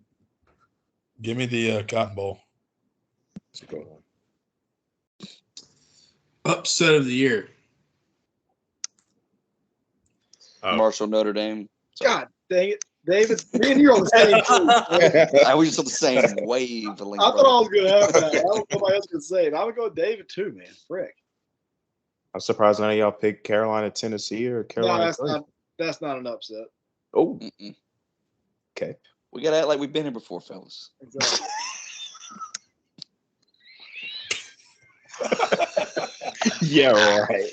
the Cotton Bowl. That's a good one. Upset of the year. Marshall, Notre Dame. God dang it, David. Me and you are on the same team. I was just on the same wavelength. I thought I was gonna have that. I don't know nobody else could say it. I would go with David too, man. Frick. I'm surprised none of y'all picked Carolina, Tennessee, or Carolina. No, that's not an upset. Oh, Mm-mm. okay. We got to act like we've been here before, fellas. Exactly. Yeah, right.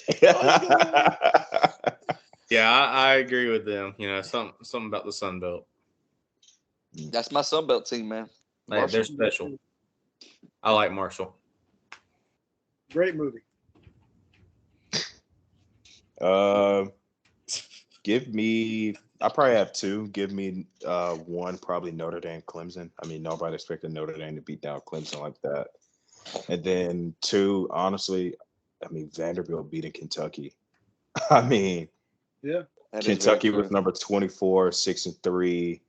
Yeah, I agree with them. You know, something about the Sun Belt. That's my Sunbelt team, man. Hey, they're special. I like Marshall. Great movie. Give me. I probably have 2. Give me 1, probably Notre Dame, Clemson. I mean, nobody expected Notre Dame to beat down Clemson like that. And then 2, honestly, I mean, Vanderbilt beating Kentucky. I mean, Yeah. Kentucky was number 24, 6-3,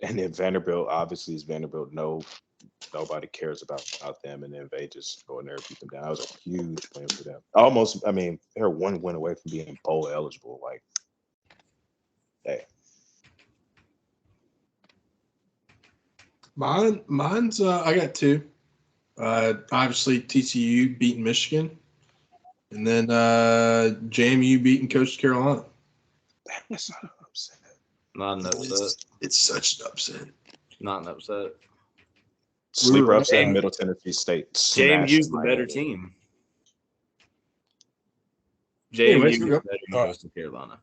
and then Vanderbilt obviously is Vanderbilt. Nobody cares about them, and then they just go in there and beat them down. That was a huge win for them. Almost, I mean, they're 1 win away from being bowl eligible. Like, hey, Mine's I got 2. Obviously TCU beating Michigan, and then JMU beating Coastal Carolina. that's not an upset. Not an upset. It's such an upset. Not an upset. Sleeper upset, right. Middle Tennessee State. JMU's the better Miami. team. Anyways, JMU is better than Coastal Carolina.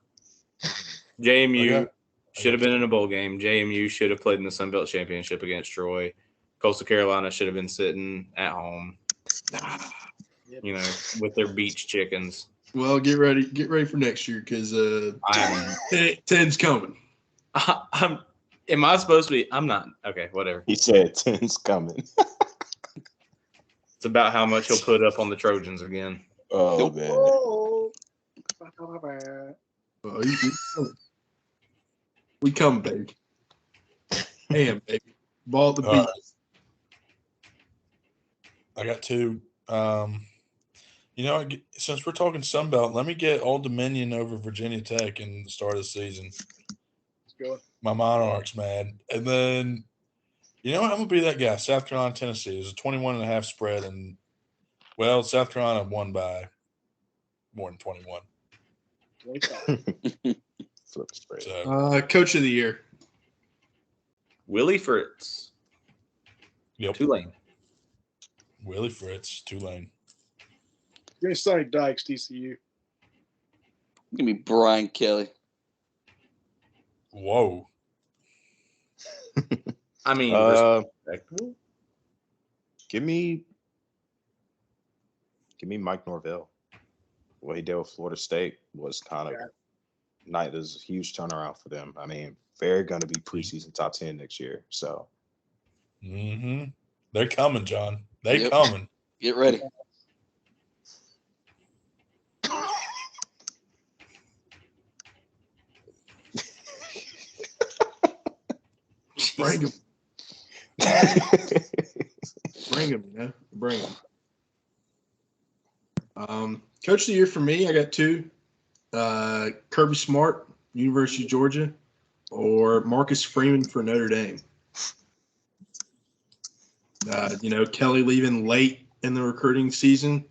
JMU Okay. should have been in a bowl game. JMU should have played in the Sun Belt Championship against Troy. Coastal Carolina should have been sitting at home, you know, with their beach chickens. Well, get ready for next year because 10's coming. Am I supposed to be? I'm not. Okay, whatever. He said 10's coming. It's about how much he'll put up on the Trojans again. Oh, man. Oh. We come, baby. Damn, baby. Ball at the beat. I got 2. You know, since we're talking Sun Belt, let me get Old Dominion over Virginia Tech in the start of the season. Let's go. My Monarchs, man. And then, you know what? I'm going to be that guy. South Carolina, Tennessee. It was a 21.5 spread, and Well, South Carolina won by more than 21. 25. Flip spread. So, Coach of the year. Willie Fritz. yep. Tulane. Willie Fritz, Tulane. Give me Sonny Dykes, TCU. Give me Brian Kelly. Whoa. I mean, respectable. Give me Mike Norvell. What he did with Florida State was kind of nice. There's a huge turnaround for them. I mean, they're going to be preseason top 10 next year. So, They're coming, John. They Yep. coming. Get ready. Bring him. Bring him, you know? Bring him. Coach of the year for me, I got two. Kirby Smart, University of Georgia, or Marcus Freeman for Notre Dame. Kelly leaving late in the recruiting season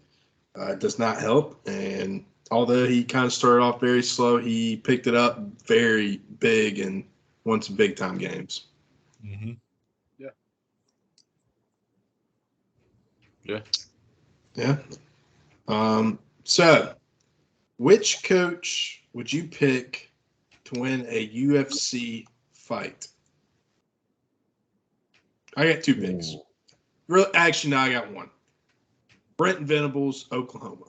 does not help. And although he kind of started off very slow, he picked it up very big and won some big-time games. Mm-hmm. Yeah. So, which coach would you pick to win a UFC fight? I got two picks. Actually, no, I got one. Brent Venables, Oklahoma.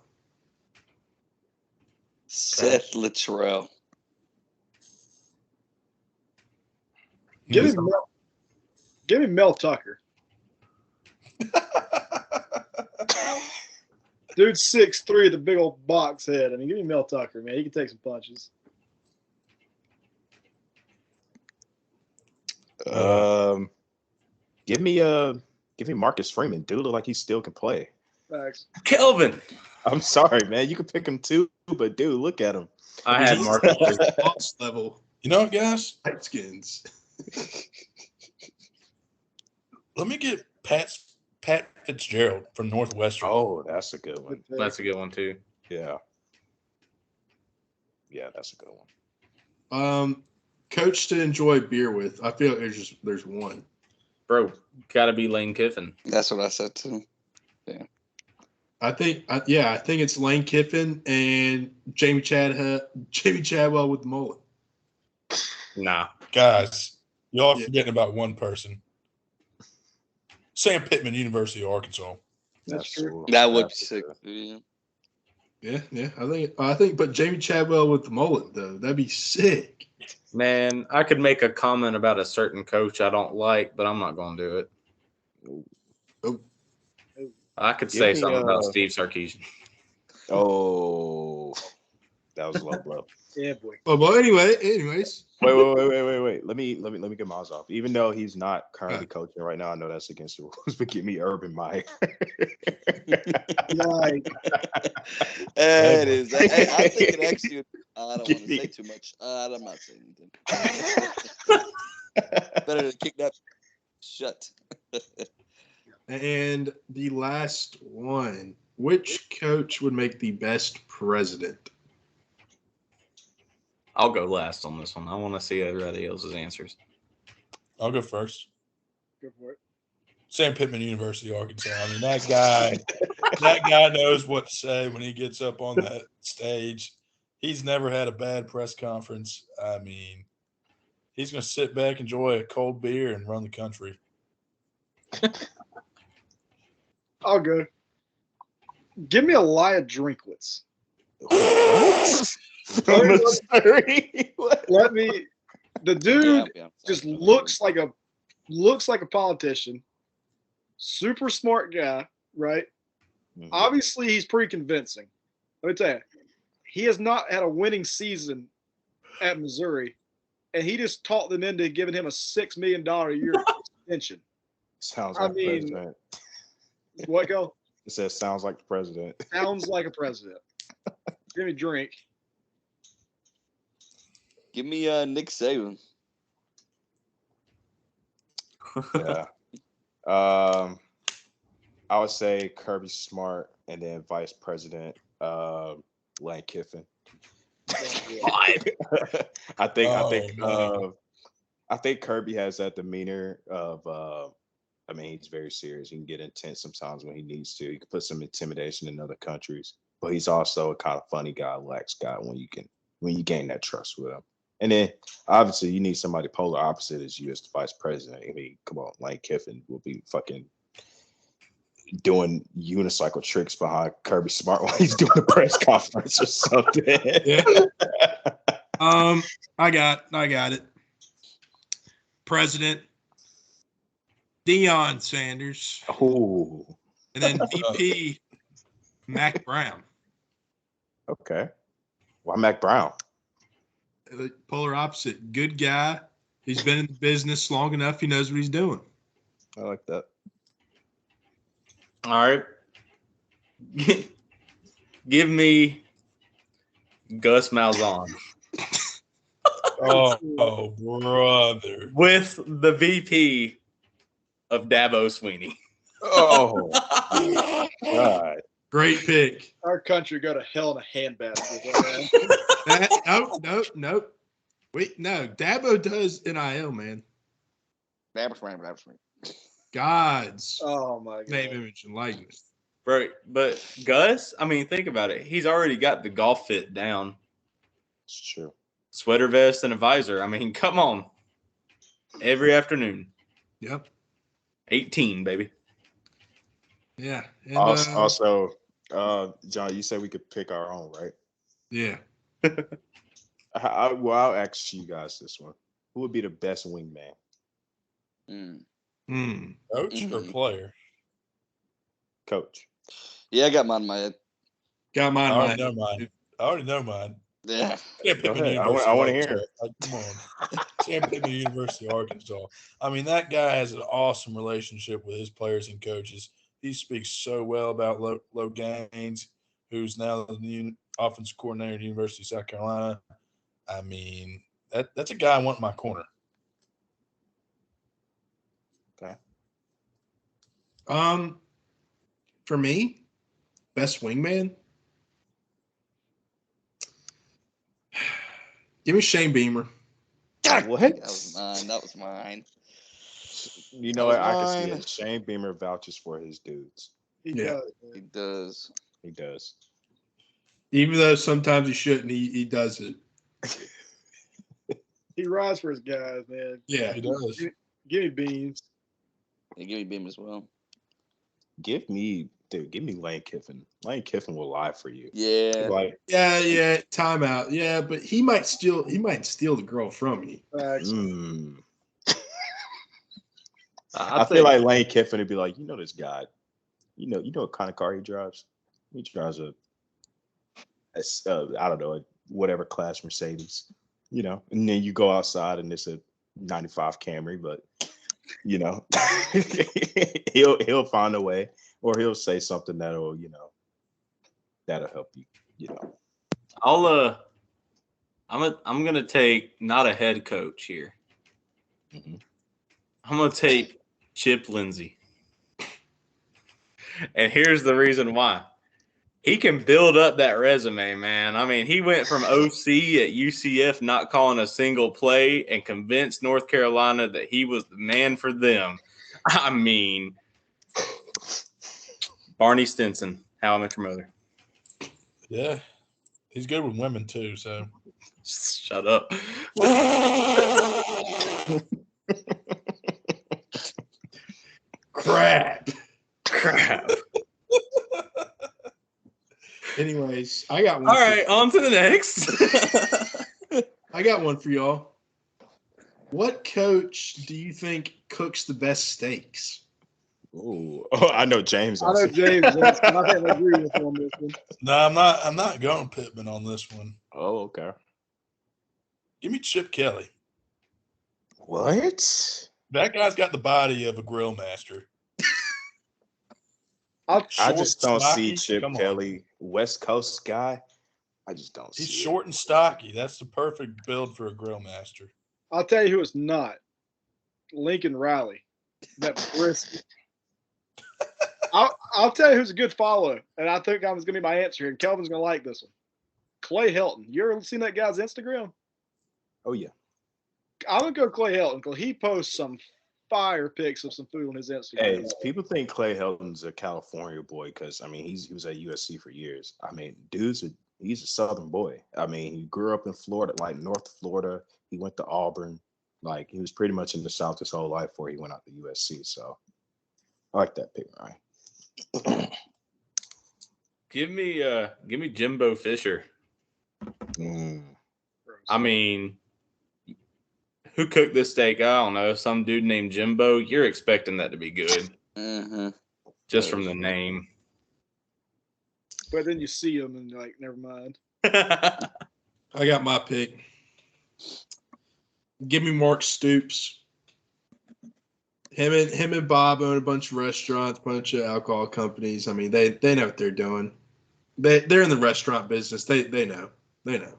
Seth Littrell. Give me Mel Tucker. Dude's 6'3" with a big old box head. I mean, give me Mel Tucker, man. He can take some punches. Give me Marcus Freeman. Dude look like he still can play. Facts. Kelvin. I'm sorry, man. You can pick him too, but dude, look at him. I had Marcus. Boss level. You know what, guys? Tight skins. Let me get Pat Fitzgerald from Northwestern. Oh, that's a good one. That's a good one too. Yeah. Yeah, that's a good one. Coach to enjoy beer with. I feel like there's one. Bro, gotta be Lane Kiffin. That's what I said too. I think it's Lane Kiffin and Jamie Chadwell with the mullet. Nah. Guys, y'all are forgetting about one person. Sam Pittman, University of Arkansas. That's true. That would be sick. Yeah. Yeah. I think, but Jamie Chadwell with the mullet though, that'd be sick. Man, I could make a comment about a certain coach I don't like, but I'm not going to do it. Oh. I could Give say me, something about Steve Sarkisian. Oh, that was a low blow. Yeah, boy. Oh, well, anyways. Wait. Let me get Miles off. Even though he's not currently coaching right now, I know that's against the rules, but give me Urban Meyer. Like, It is. I think it actually. I don't want to say too much. I'm not saying anything. Better to kick that shut. And the last one. Which coach would make the best president? I'll go last on this one. I want to see everybody else's answers. I'll go first. go for it. Sam Pittman, University of Arkansas. I mean, that guy knows what to say when he gets up on that stage. He's never had a bad press conference. I mean, he's going to sit back, enjoy a cold beer, and run the country. I'll go. Give me Elia Drinkwitz. Let me. The dude just looks like a politician. Super smart guy, right? Mhm. Obviously, he's pretty convincing. Let me tell you, he has not had a winning season at Missouri, and he just talked them into giving him a $6 million a year extension. Sounds like the president. What, go? It says sounds like the president. Sounds like a president. Give me a drink. Give me Nick Saban. Yeah. I would say Kirby Smart and then Vice President Lane Kiffin. I think Kirby has that demeanor of he's very serious. He can get intense sometimes when he needs to. He can put some intimidation in other countries, but he's also a kind of funny guy, lax guy when you gain that trust with him. And then obviously you need somebody polar opposite as you as the vice president. I mean, come on, Lane Kiffin will be fucking doing unicycle tricks behind Kirby Smart while he's doing a press conference or something. Yeah. I got it. President Deion Sanders. Oh. And then VP Mac Brown. Okay. Why Mac Brown? Polar opposite. Good guy. He's been in the business long enough. He knows what he's doing. I like that. All right. Give me Gus Malzahn. Oh, brother. With the VP of Dabo Sweeney. Oh, God. Great pick. Our country go to hell in a handbasket. Nope. Wait, no. Dabo does NIL, man. Dabo Sweeney. God's Oh, my God. name, image, and likeness. Right. But Gus, I mean, think about it. He's already got the golf fit down. It's true. Sweater vest and a visor. I mean, come on. Every afternoon. Yep. 18, baby. Yeah. And, also, John, you said we could pick our own, right? Yeah. I'll ask you guys this one. Who would be the best wingman? Coach or player? Coach. Yeah, I got mine in my head. Got mine. I already know mine. Yeah. Can't pick Go ahead. the I want to hear it. Like, come on. Can't pick the University of Arkansas. I mean, that guy has an awesome relationship with his players and coaches. He speaks so well about Low Gaines, who's now the new offensive coordinator at the University of South Carolina. I mean, that's a guy I want in my corner. Okay. For me, best wingman. Give me Shane Beamer. What? That was mine. You know what? I can see it. Shane Beamer vouches for his dudes. He Yeah. does. He does. Even though sometimes he shouldn't, he does it. He rides for his guys, man. Yeah. He does. Give me beans. Yeah, give me Beam as well. Give me Lane Kiffin. Lane Kiffin will lie for you. Yeah. Like, Yeah. Timeout. Yeah, but he might steal the girl from you. I feel like Lane Kiffin would be like, this guy. You know what kind of car he drives? He drives a I don't know, whatever class Mercedes. And then you go outside and it's a 95 Camry, but he'll find a way, or he'll say something that'll help you. I'm gonna take not a head coach here. Mm-hmm. I'm gonna take Chip Lindsey. And here's the reason why. He can build up that resume, man. I mean, he went from OC at UCF not calling a single play and convinced North Carolina that he was the man for them. I mean, Barney Stinson, How I Met Your Mother. Yeah. He's good with women, too, so. Shut up. Crap. Anyways, I got one. All right, on to the next. I got one for y'all. What coach do you think cooks the best steaks? Oh, I know James. I know James. I agree with him on this one. No, I'm not going Pittman on this one. Oh, okay. Give me Chip Kelly. What? That guy's got the body of a grill master. I just don't see Chip Kelly, West Coast guy. I just don't see. He's short and stocky. That's the perfect build for a grill master. I'll tell you who it's not. Lincoln Riley. That brisket. I'll tell you who's a good follow, and I think that was going to be my answer here. And Kelvin's going to like this one. Clay Helton. You ever seen that guy's Instagram? Oh yeah. I'm going to go Clay Helton because he posts some fire pics of some food on his Instagram. Hey, people think Clay Helton's a California boy because I mean he was at USC for years. I mean, he's a Southern boy. I mean, he grew up in Florida, like North Florida. He went to Auburn. Like he was pretty much in the South his whole life before he went out to USC. So I like that pick, Ryan. Give me Jimbo Fisher. I mean, who cooked this steak? I don't know. Some dude named Jimbo. You're expecting that to be good. Just from the name. But then you see him and you're like, never mind. I got my pick. Give me Mark Stoops. Him and Bob own a bunch of restaurants, bunch of alcohol companies. I mean, they know what they're doing. They're in the restaurant business. They know. They know.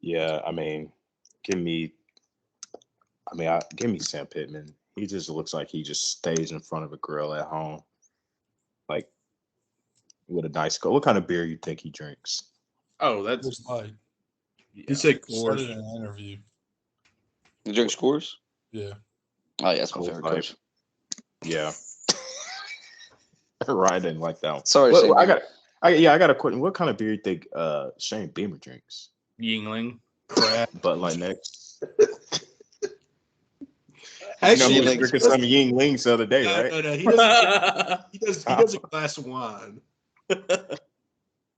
Yeah, I mean, give me Sam Pittman. He just looks like he just stays in front of a grill at home, like with a nice coat. What kind of beer you think he drinks? Oh, that's Just like He said said Coors. it in an interview. You drink scores? Yeah. Oh, yeah, that's my Cool favorite Five. coach. Yeah. Ryan didn't like that one. Sorry, Well, Shane. I got a question. What kind of beer you think Shane Beamer drinks? Yingling. Crap. Bud Light next. Actually, He was Yingling. drinking some Yinglings the other day, right? No. He doesn't. He does a glass of wine.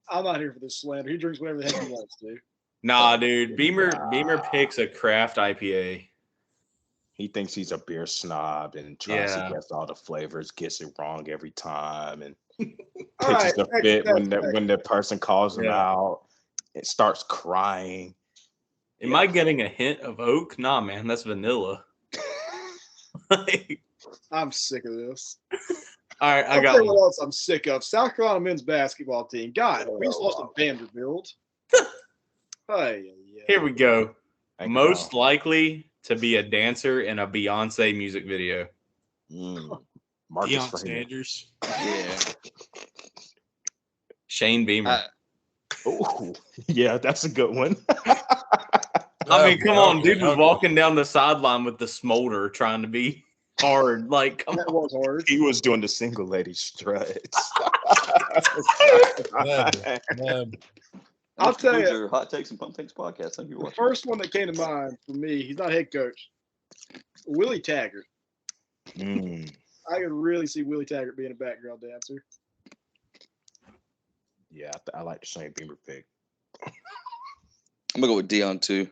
I'm not here for this slander. He drinks whatever the heck he wants to. Nah, dude. Beamer picks a craft IPA. He thinks he's a beer snob and tries Yeah. to guess all the flavors, gets it wrong every time, and All pitches right, a fit when next. the person calls him Yeah. out. It starts crying. Am I getting a hint of oak? Nah, man. That's vanilla. I'm sick of this. All right, I I'll got tell you one. what else I'm sick of. South Carolina men's basketball team. God, we just lost to Vanderbilt. Hey, yeah. Here we go. Thank you, Most Kyle. likely to be a dancer in a Beyonce music video. Marcus Deion Freeman. Sanders. Yeah. Shane Beamer. Oh, yeah, that's a good one. I mean, come on. Dude was Okay. walking down the sideline with the smolder trying to be hard. Like, come That on. was hard. He was doing the single lady struts. I'll tell you, Your Hot Takes and Pump Takes podcast. Thank you for the watching. first one that came to mind for me, he's not head coach. Willie Taggart. I could really see Willie Taggart being a background dancer. Yeah, I like the Shane Beamer pick. I'm going to go with Dion, too.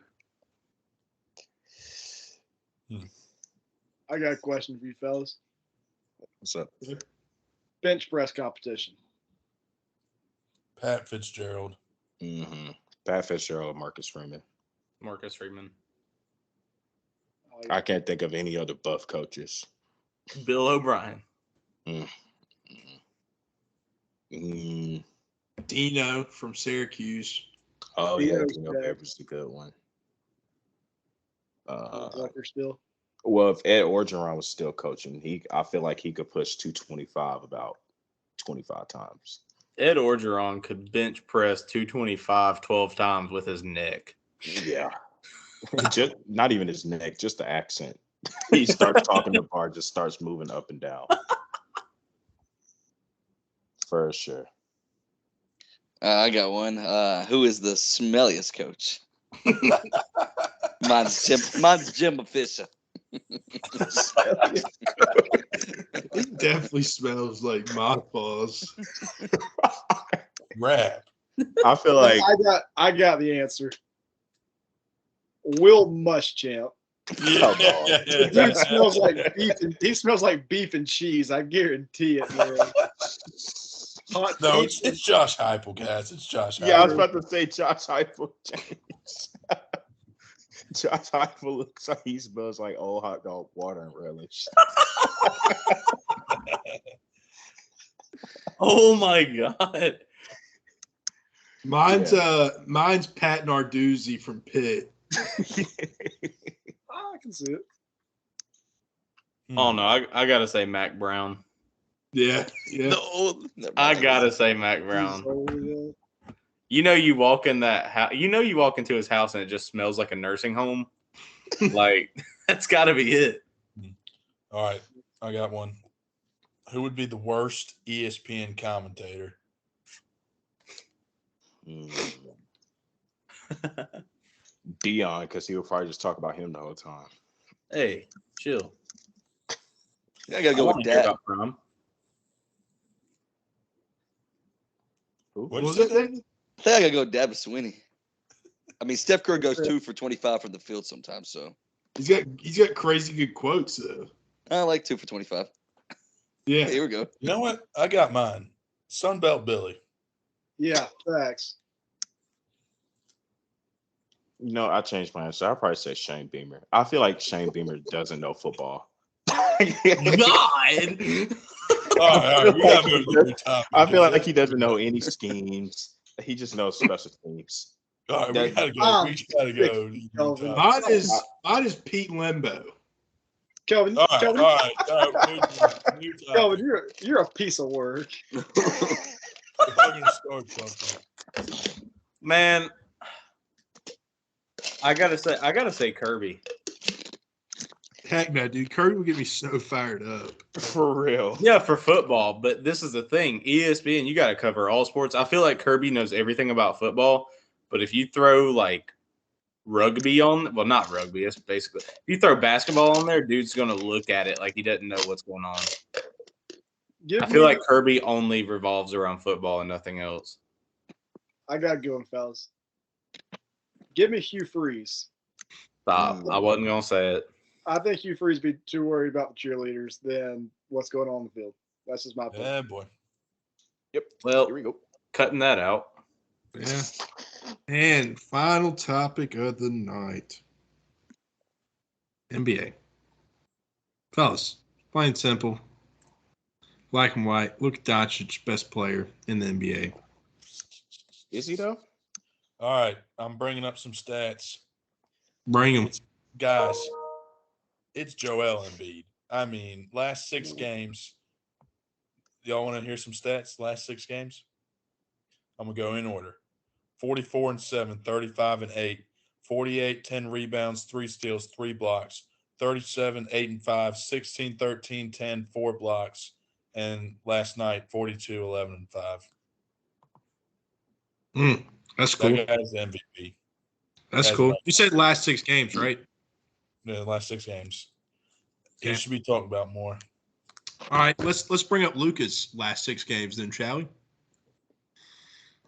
I got a question for you fellas. What's up? Bench press competition. Pat Fitzgerald. Pat Fitzgerald, Marcus Freeman. Marcus Freeman. I can't think of any other buff coaches. Bill O'Brien. Dino from Syracuse. Oh, Dino yeah, is Dino back. Babers the good one. Walker still. Well, if Ed Orgeron was still coaching, I feel like he could push 225 about 25 times. Ed Orgeron could bench press 225 12 times with his neck. Yeah. Just not even his neck, just the accent. He starts talking the bar, just starts moving up and down. For sure. I got one. Who is the smelliest coach? Mine's Jimbo Fisher. He definitely smells like mothballs. Rap. I feel like I got the answer. Will Muschamp. Dude smells like beef and he smells like beef and cheese. I guarantee it, man. Hot No, pizza. it's Josh Heupel, guys. It's Josh Heupel. Yeah, I was about to say Josh Heupel. James. Josh Heupel looks like he smells like old hot dog water and relish. Oh my God. Mine's Pat Narduzzi from Pitt. I can see it. Oh no, I gotta say Mac Brown. Yeah. No, I gotta say Mac Brown. You walk in that house. You walk into his house and it just smells like a nursing home. Like that's got to be it. All right, I got one. Who would be the worst ESPN commentator? Dion, because he would probably just talk about him the whole time. Hey, chill. I gotta go with that. Who? What was was it? it? I think I gotta go with Dab Swinney. I mean, Steph Curry goes 2 for 25 from the field sometimes, so He's got crazy good quotes though. I like 2 for 25. Yeah. Here we go. You know what? I got mine. Sunbelt Billy. Yeah, facts. No, I changed my answer. I'd probably say Shane Beamer. I feel like Shane Beamer doesn't know football. God. All right, we gotta move to the topic. I feel like he doesn't know any schemes. He just knows special teams. All right, we gotta go. We gotta go. Kelvin. Mine is Pete Lembo. Kelvin, All right, Kelvin, all right. New topic. Kelvin, you're a piece of work. We're gonna start something. Man, I gotta say Kirby. Heck no, dude. Curry would get me so fired up. For real. Yeah, for football, but this is the thing. ESPN, you got to cover all sports. I feel like Kirby knows everything about football, but if you throw like rugby on, well, not rugby, it's basically if you throw basketball on there, dude's gonna look at it like he doesn't know what's going on. I feel like Kirby only revolves around football and nothing else. I got going, fellas. Give me Hugh Freeze. Stop. I wasn't gonna say it. I think Hugh Freeze be too worried about the cheerleaders than what's going on in the field. That's just my opinion. Yeah, boy. Yep. Well, Here we go. cutting that out. Yeah. And final topic of the night. NBA. Fellas, plain and simple. Black and white. Luka Doncic, best player in the NBA. Is he though? All right, I'm bringing up some stats. Bring him. Guys, it's Joel Embiid. I mean, last 6 games. Y'all want to hear some stats? Last 6 games? I'm going to go in order. 44-7, 35-8, 48, 10 rebounds, 3 steals, 3 blocks, 37, 8-5, 16, 13, 10, 4 blocks, and last night, 42, 11, 5. That's cool. That guy's the MVP. That's cool. You said last 6 games, right? Yeah, the last 6 games. Yeah. He should be talked about more. All right, let's bring up Luka's last 6 games then, shall we?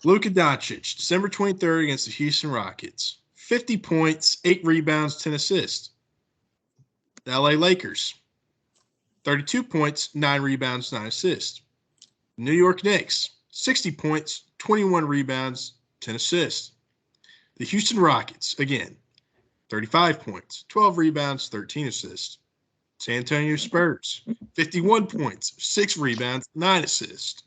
Luka Doncic, December 23rd against the Houston Rockets. 50 points, 8 rebounds, 10 assists. The LA Lakers, 32 points, 9 rebounds, 9 assists. New York Knicks, 60 points, 21 rebounds, 10 assists. The Houston Rockets, again, 35 points, 12 rebounds, 13 assists. San Antonio Spurs, 51 points, 6 rebounds, 9 assists.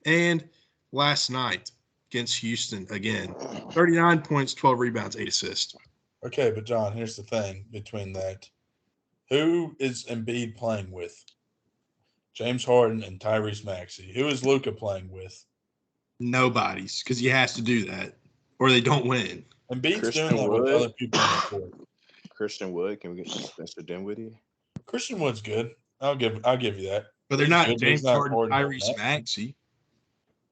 And last night against Houston, again, 39 points, 12 rebounds, 8 assists. Okay, but John, here's the thing between that. Who is Embiid playing with? James Harden and Tyrese Maxey. Who is Luka playing with? Nobody's, because he has to do that, or they don't win. Embiid's Christian doing that with Wood. other people on the court. Christian Wood. Can we get Spencer Dinwiddie? Christian Wood's good. I'll give you that. But they're He's not good, but James he's not Harden, Harden or Tyrese Maxey.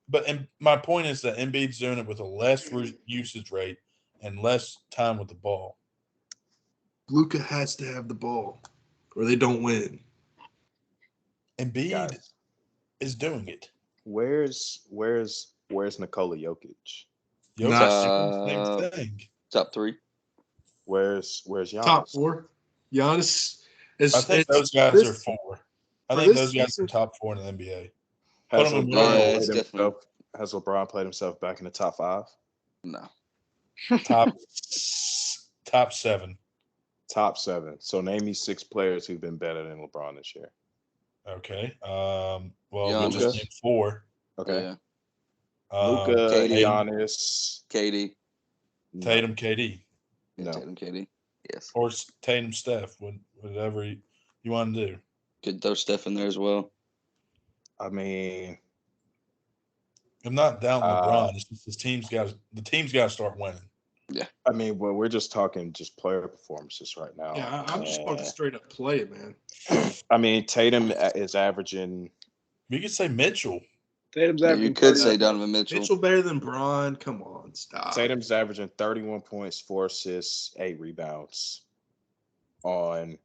But my point is that Embiid's doing it with a less usage rate and less time with the ball. Luka has to have the ball, or they don't win. Embiid Guys, is doing it. Where's Nikola Jokic? Jokic, same thing. Top 3. Where's Giannis? Top 4. Giannis is. I think those guys are 4. I think those guys are top 4 in the NBA. Has Put him in Has LeBron played himself back in the top 5? No. top 7. Top 7. So name me 6 players who've been better than LeBron this year. Okay. Well, Giannis. we just named 4. Okay. Yeah. Luka, Giannis, KD. Tatum, KD, No. Tatum, KD. Yes. or Tatum, Steph, whatever. you want to do? Could throw Steph in there as well. I mean, I'm not doubting LeBron. It's just the team's got to start winning. I mean, well, we're just talking just player performances right now. Yeah, I'm just talking straight up play, man. I mean, Tatum is averaging. You could say Mitchell. Tatum's Yeah, averaging you could 39 say Donovan Mitchell. Mitchell better than Bron. Come on, stop. Tatum's averaging 31 points, 4 assists, 8 rebounds on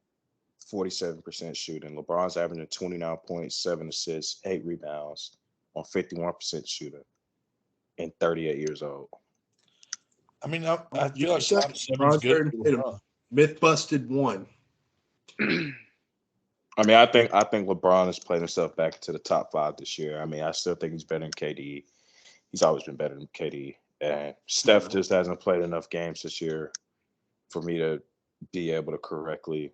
47% shooting. LeBron's averaging 29 points, 7 assists, 8 rebounds on 51% shooting and 38 years old. I mean, I You feel like said top 7's Bron's good better for than Tatum. LeBron. Myth busted one. I mean, I think LeBron has played himself back into the top 5 this year. I mean, I still think he's better than KD. He's always been better than KD. And Steph just hasn't played enough games this year for me to be able to correctly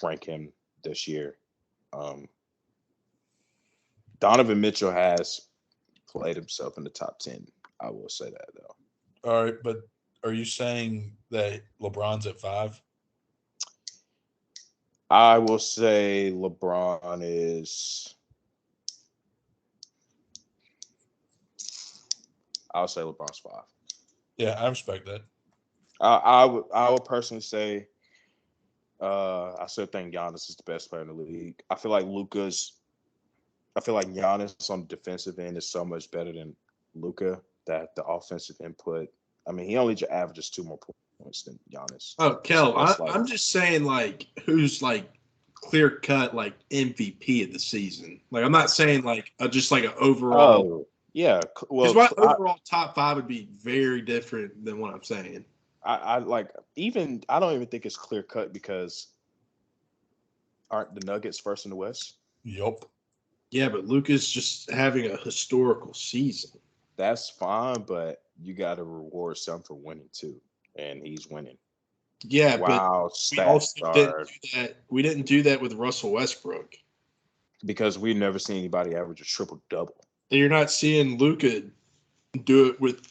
rank him this year. Donovan Mitchell has played himself in the top 10. I will say that, though. All right, but are you saying that LeBron's at 5? I will say LeBron is. I'll say LeBron's 5. Yeah, I respect that. I would personally say. I still think Giannis is the best player in the league. I feel like Giannis on the defensive end is so much better than Luka that the offensive input. I mean, he only averages 2 more points than Giannis. Oh, Kel, So I'm just saying, like, who's like clear cut like MVP of the season. Like, I'm not saying like just like an overall. Oh, yeah. Because Well, my overall top 5 would be very different than what I'm saying. I like even I don't even think it's clear cut because aren't the Nuggets first in the West? Yup. Yeah, but Luka's just having a historical season. That's fine, but you got to reward some for winning too, and he's winning. Yeah, Wow, but we stat also star. didn't do that. We didn't do that with Russell Westbrook. Because we've never seen anybody average a triple double. You're not seeing Luka do it with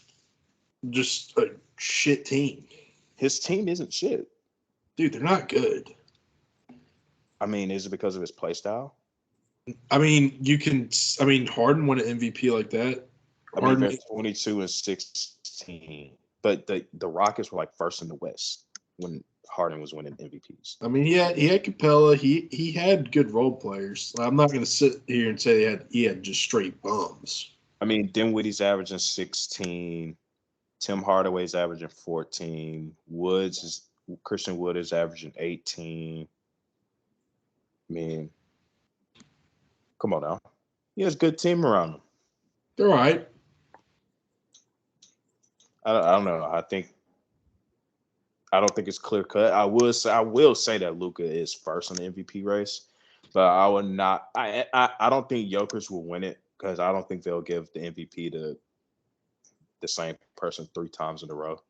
just a shit team. His team isn't shit. Dude, they're not good. I mean, is it because of his play style? I mean, Harden won an MVP like that. I mean, they're 22 and 16, but the Rockets were like first in the West when Harden was winning MVPs. I mean, he had Capella. He had good role players. I'm not going to sit here and say he had just straight bums. I mean, Dinwiddie's averaging 16. Tim Hardaway's averaging 14. Christian Wood is averaging 18. I mean, come on now. He has a good team around him. They're all right. I don't know. I don't think it's clear cut. I will say that Luka is first in the MVP race, but I would not. I don't think Jokic will win it because I don't think they'll give the MVP to the same person 3 times in a row.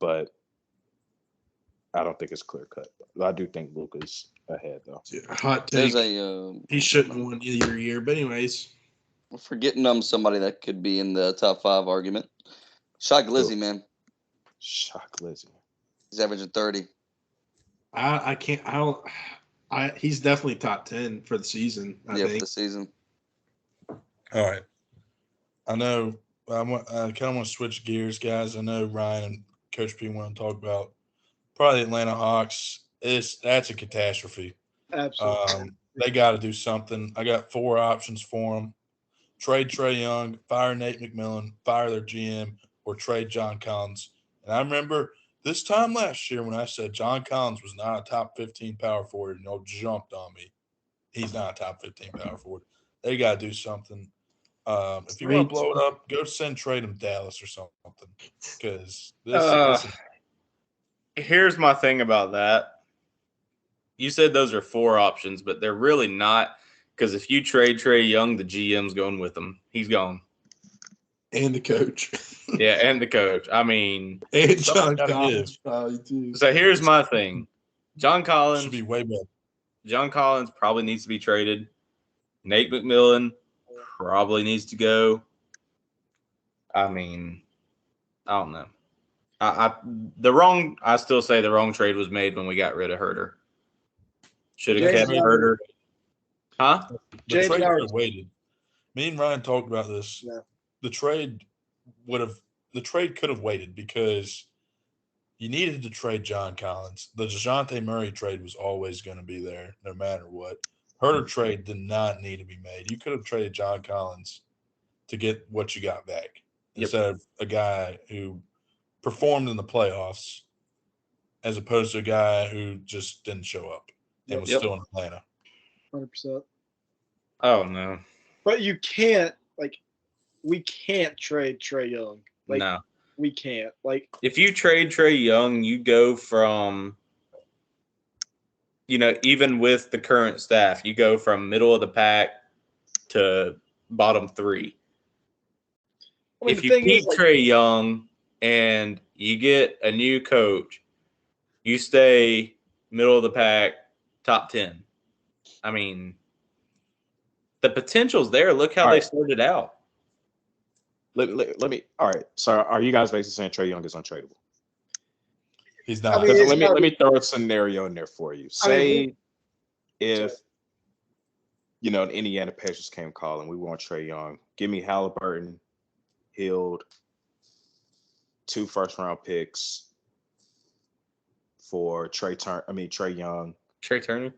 But I don't think it's clear cut. I do think Luka's ahead though. Yeah, hot take. He shouldn't have won either year, but anyways. We're forgetting somebody that could be in the top 5 argument. Shaq Glizzy, man. Shaq Glizzy. He's averaging 30. He's definitely top 10 for the season. I think. For the season. All right. I know I kind of want to switch gears, guys. I know Ryan and Coach P want to talk about probably the Atlanta Hawks. That's a catastrophe. Absolutely. They got to do something. I got 4 options for them. Trade Trae Young, fire Nate McMillan, fire their GM, or trade John Collins. And I remember this time last year when I said John Collins was not a top 15 power forward, and y'all jumped on me. He's not a top 15 power forward. They got to do something. If you want to blow it up, go trade him Dallas or something. Because this is. Here's my thing about that. You said those are 4 options, but they're really not. Because if you trade Trae Young, the GM's going with him. He's gone. And the coach. Yeah, and the coach. I mean. And John Collins. So here's my thing. John Collins. Should be way better. John Collins probably needs to be traded. Nate McMillan probably needs to go. I mean, I don't know. I still say the wrong trade was made when we got rid of Herter. Should have James kept Herter. Huh? The James trade could Howard. have waited. Me and Ryan talked about this. Yeah. The trade could have waited because you needed to trade John Collins. The DeJounte Murray trade was always going to be there no matter what. Herter trade did not need to be made. You could have traded John Collins to get what you got back instead of a guy who performed in the playoffs as opposed to a guy who just didn't show up and was still in Atlanta. 100%. Oh no. But you can't we can't trade Trae Young. No. We can't. If you trade Trae Young, you go from, even with the current staff, you go from middle of the pack to bottom 3. If you keep Trae Young and you get a new coach, you stay middle of the pack, top 10. I mean, the potential's there. Look how they started out. Let me. All right. So, are you guys basically saying Trae Young is untradeable? He's not. Let me throw a scenario in there for you. Say if the Indiana Pacers came calling, we want Trae Young. Give me Halliburton, Hield, 2 first-round picks for Trae Young. Trey Turner?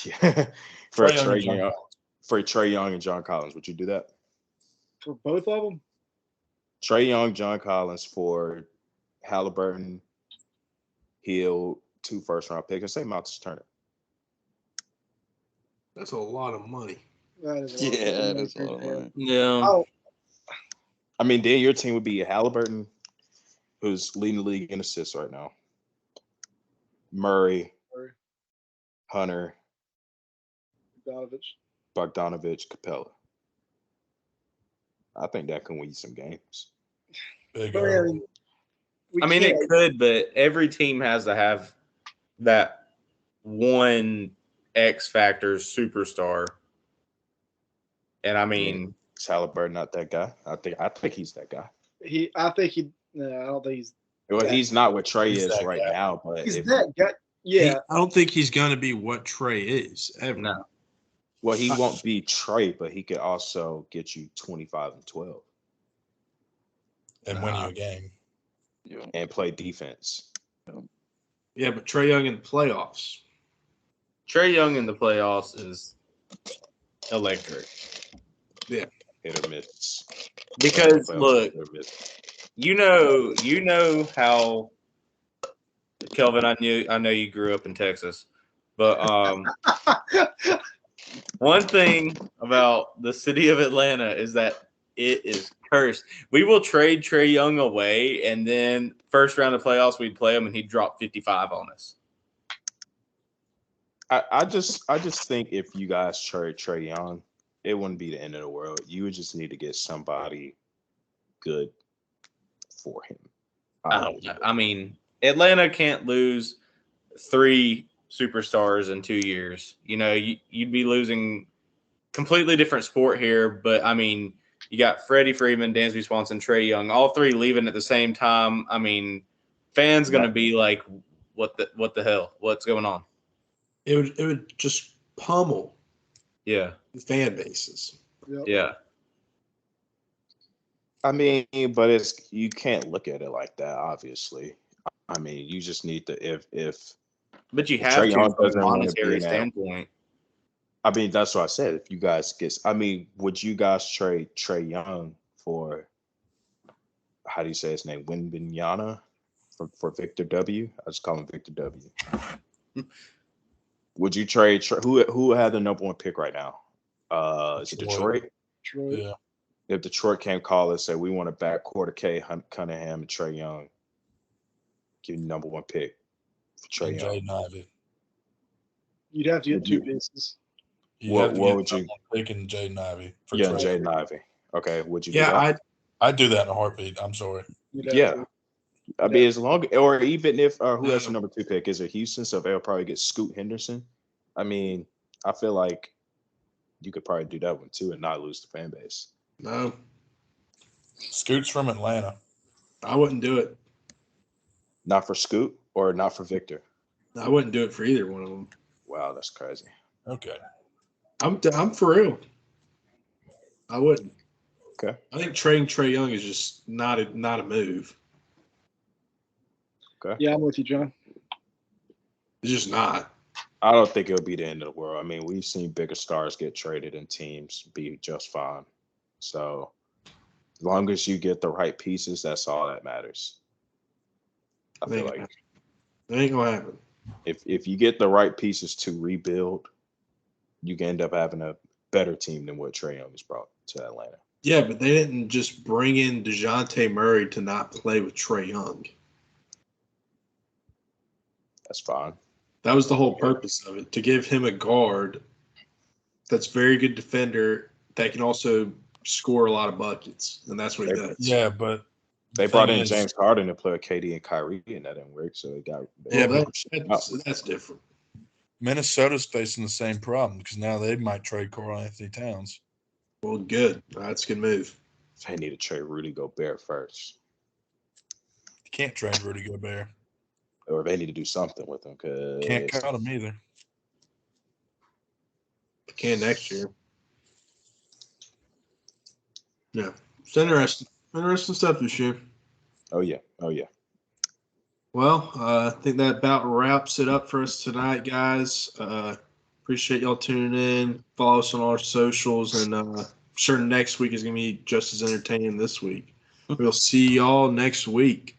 Yeah. For Trae Young and John Collins. Would you do that? For both of them? Trae Young, John Collins for Halliburton, Hield, 2 first-round picks, and say Mounts Turner. That's a lot of money. That is That's a lot of money. Yeah. I mean, then your team would be Halliburton, who's leading the league in assists right now. Murray, Hunter, Bogdanovich, Capella. I think that can win you some games. Big it could, but every team has to have that one X factor superstar. And I mean, is Halliburton not that guy? I think he's that guy. I don't think he's. Well, he's not what Trae is right now, but he's that guy. Yeah, I don't think he's going to be what Trae is ever. No. Well, he won't be Trae, but he could also get you 25 and 12 and win you a game and play defense. Yeah, but Trae Young in the playoffs. Trae Young in the playoffs is electric. Yeah, hit or miss. Because look, you know how Kelvin. I know you grew up in Texas, but one thing about the city of Atlanta is that it is cursed. We will trade Trae Young away, and then first round of playoffs we'd play him, and he'd drop 55 on us. I just think if you guys trade Trae Young, it wouldn't be the end of the world. You would just need to get somebody good for him. I mean, Atlanta can't lose 3 superstars in 2 years. You'd be losing completely different sport here. But I mean, you got Freddie Freeman, Dansby Swanson, Trae Young, all 3 leaving at the same time. I mean, fans gonna be like, "What the hell? What's going on?" It would just pummel. Yeah. The fan bases. Yep. Yeah. I mean, but you can't look at it like that. Obviously, I mean, you just need to if. But you have to from a monetary standpoint. I mean, that's what I said. If you guys would you guys trade Trae Young for, how do you say his name, Wembanyama for Victor W? I just call him Victor W. Would you trade who had the number 1 pick right now? Is it Detroit? Yeah. If Detroit came call and say we want a backcourt of K Cunningham and Trae Young, give you number 1 pick for Trae Young. Jaden Ivey. You'd have to get 2 pieces. What would you picking Jaden Ivey? Jaden Ivey. Okay, would you? Yeah, I'd do that in a heartbeat. I'm sorry. Yeah. I mean, as long or even if who has the number 2 pick? Is it Houston? So they'll probably get Scoot Henderson. I mean, I feel like you could probably do that one too and not lose the fan base. No. Scoot's from Atlanta. I wouldn't do it. Not for Scoot or not for Victor? I wouldn't do it for either one of them. Wow. Oh, that's crazy. Okay. I'm for real. I wouldn't. Okay. I think trading Trey Young is just not a move. Okay. Yeah, I'm with you, John. It's just not. I don't think it'll be the end of the world. I mean, we've seen bigger stars get traded and teams be just fine. So as long as you get the right pieces, that's all that matters. I feel like It ain't gonna happen. if you get the right pieces to rebuild, you can end up having a better team than what Trae Young has brought to Atlanta. Yeah, but they didn't just bring in DeJounte Murray to not play with Trae Young. That's fine. That was the whole purpose of it, to give him a guard that's very good defender that can also score a lot of buckets, and that's what he does. Yeah, but They brought in James Harden to play with KD and Kyrie, and that didn't work. So they got that's different. Minnesota's facing the same problem because now they might trade Karl Anthony Towns. Well, good. That's a good move. They need to trade Rudy Gobert first. You can't trade Rudy Gobert. Or they need to do something with him. Can't cut him either. They can next year. Yeah. It's interesting. Interesting stuff this year. Oh, yeah. Well, I think that about wraps it up for us tonight, guys. Appreciate y'all tuning in. Follow us on our socials, and I'm sure next week is going to be just as entertaining this week. We'll see y'all next week.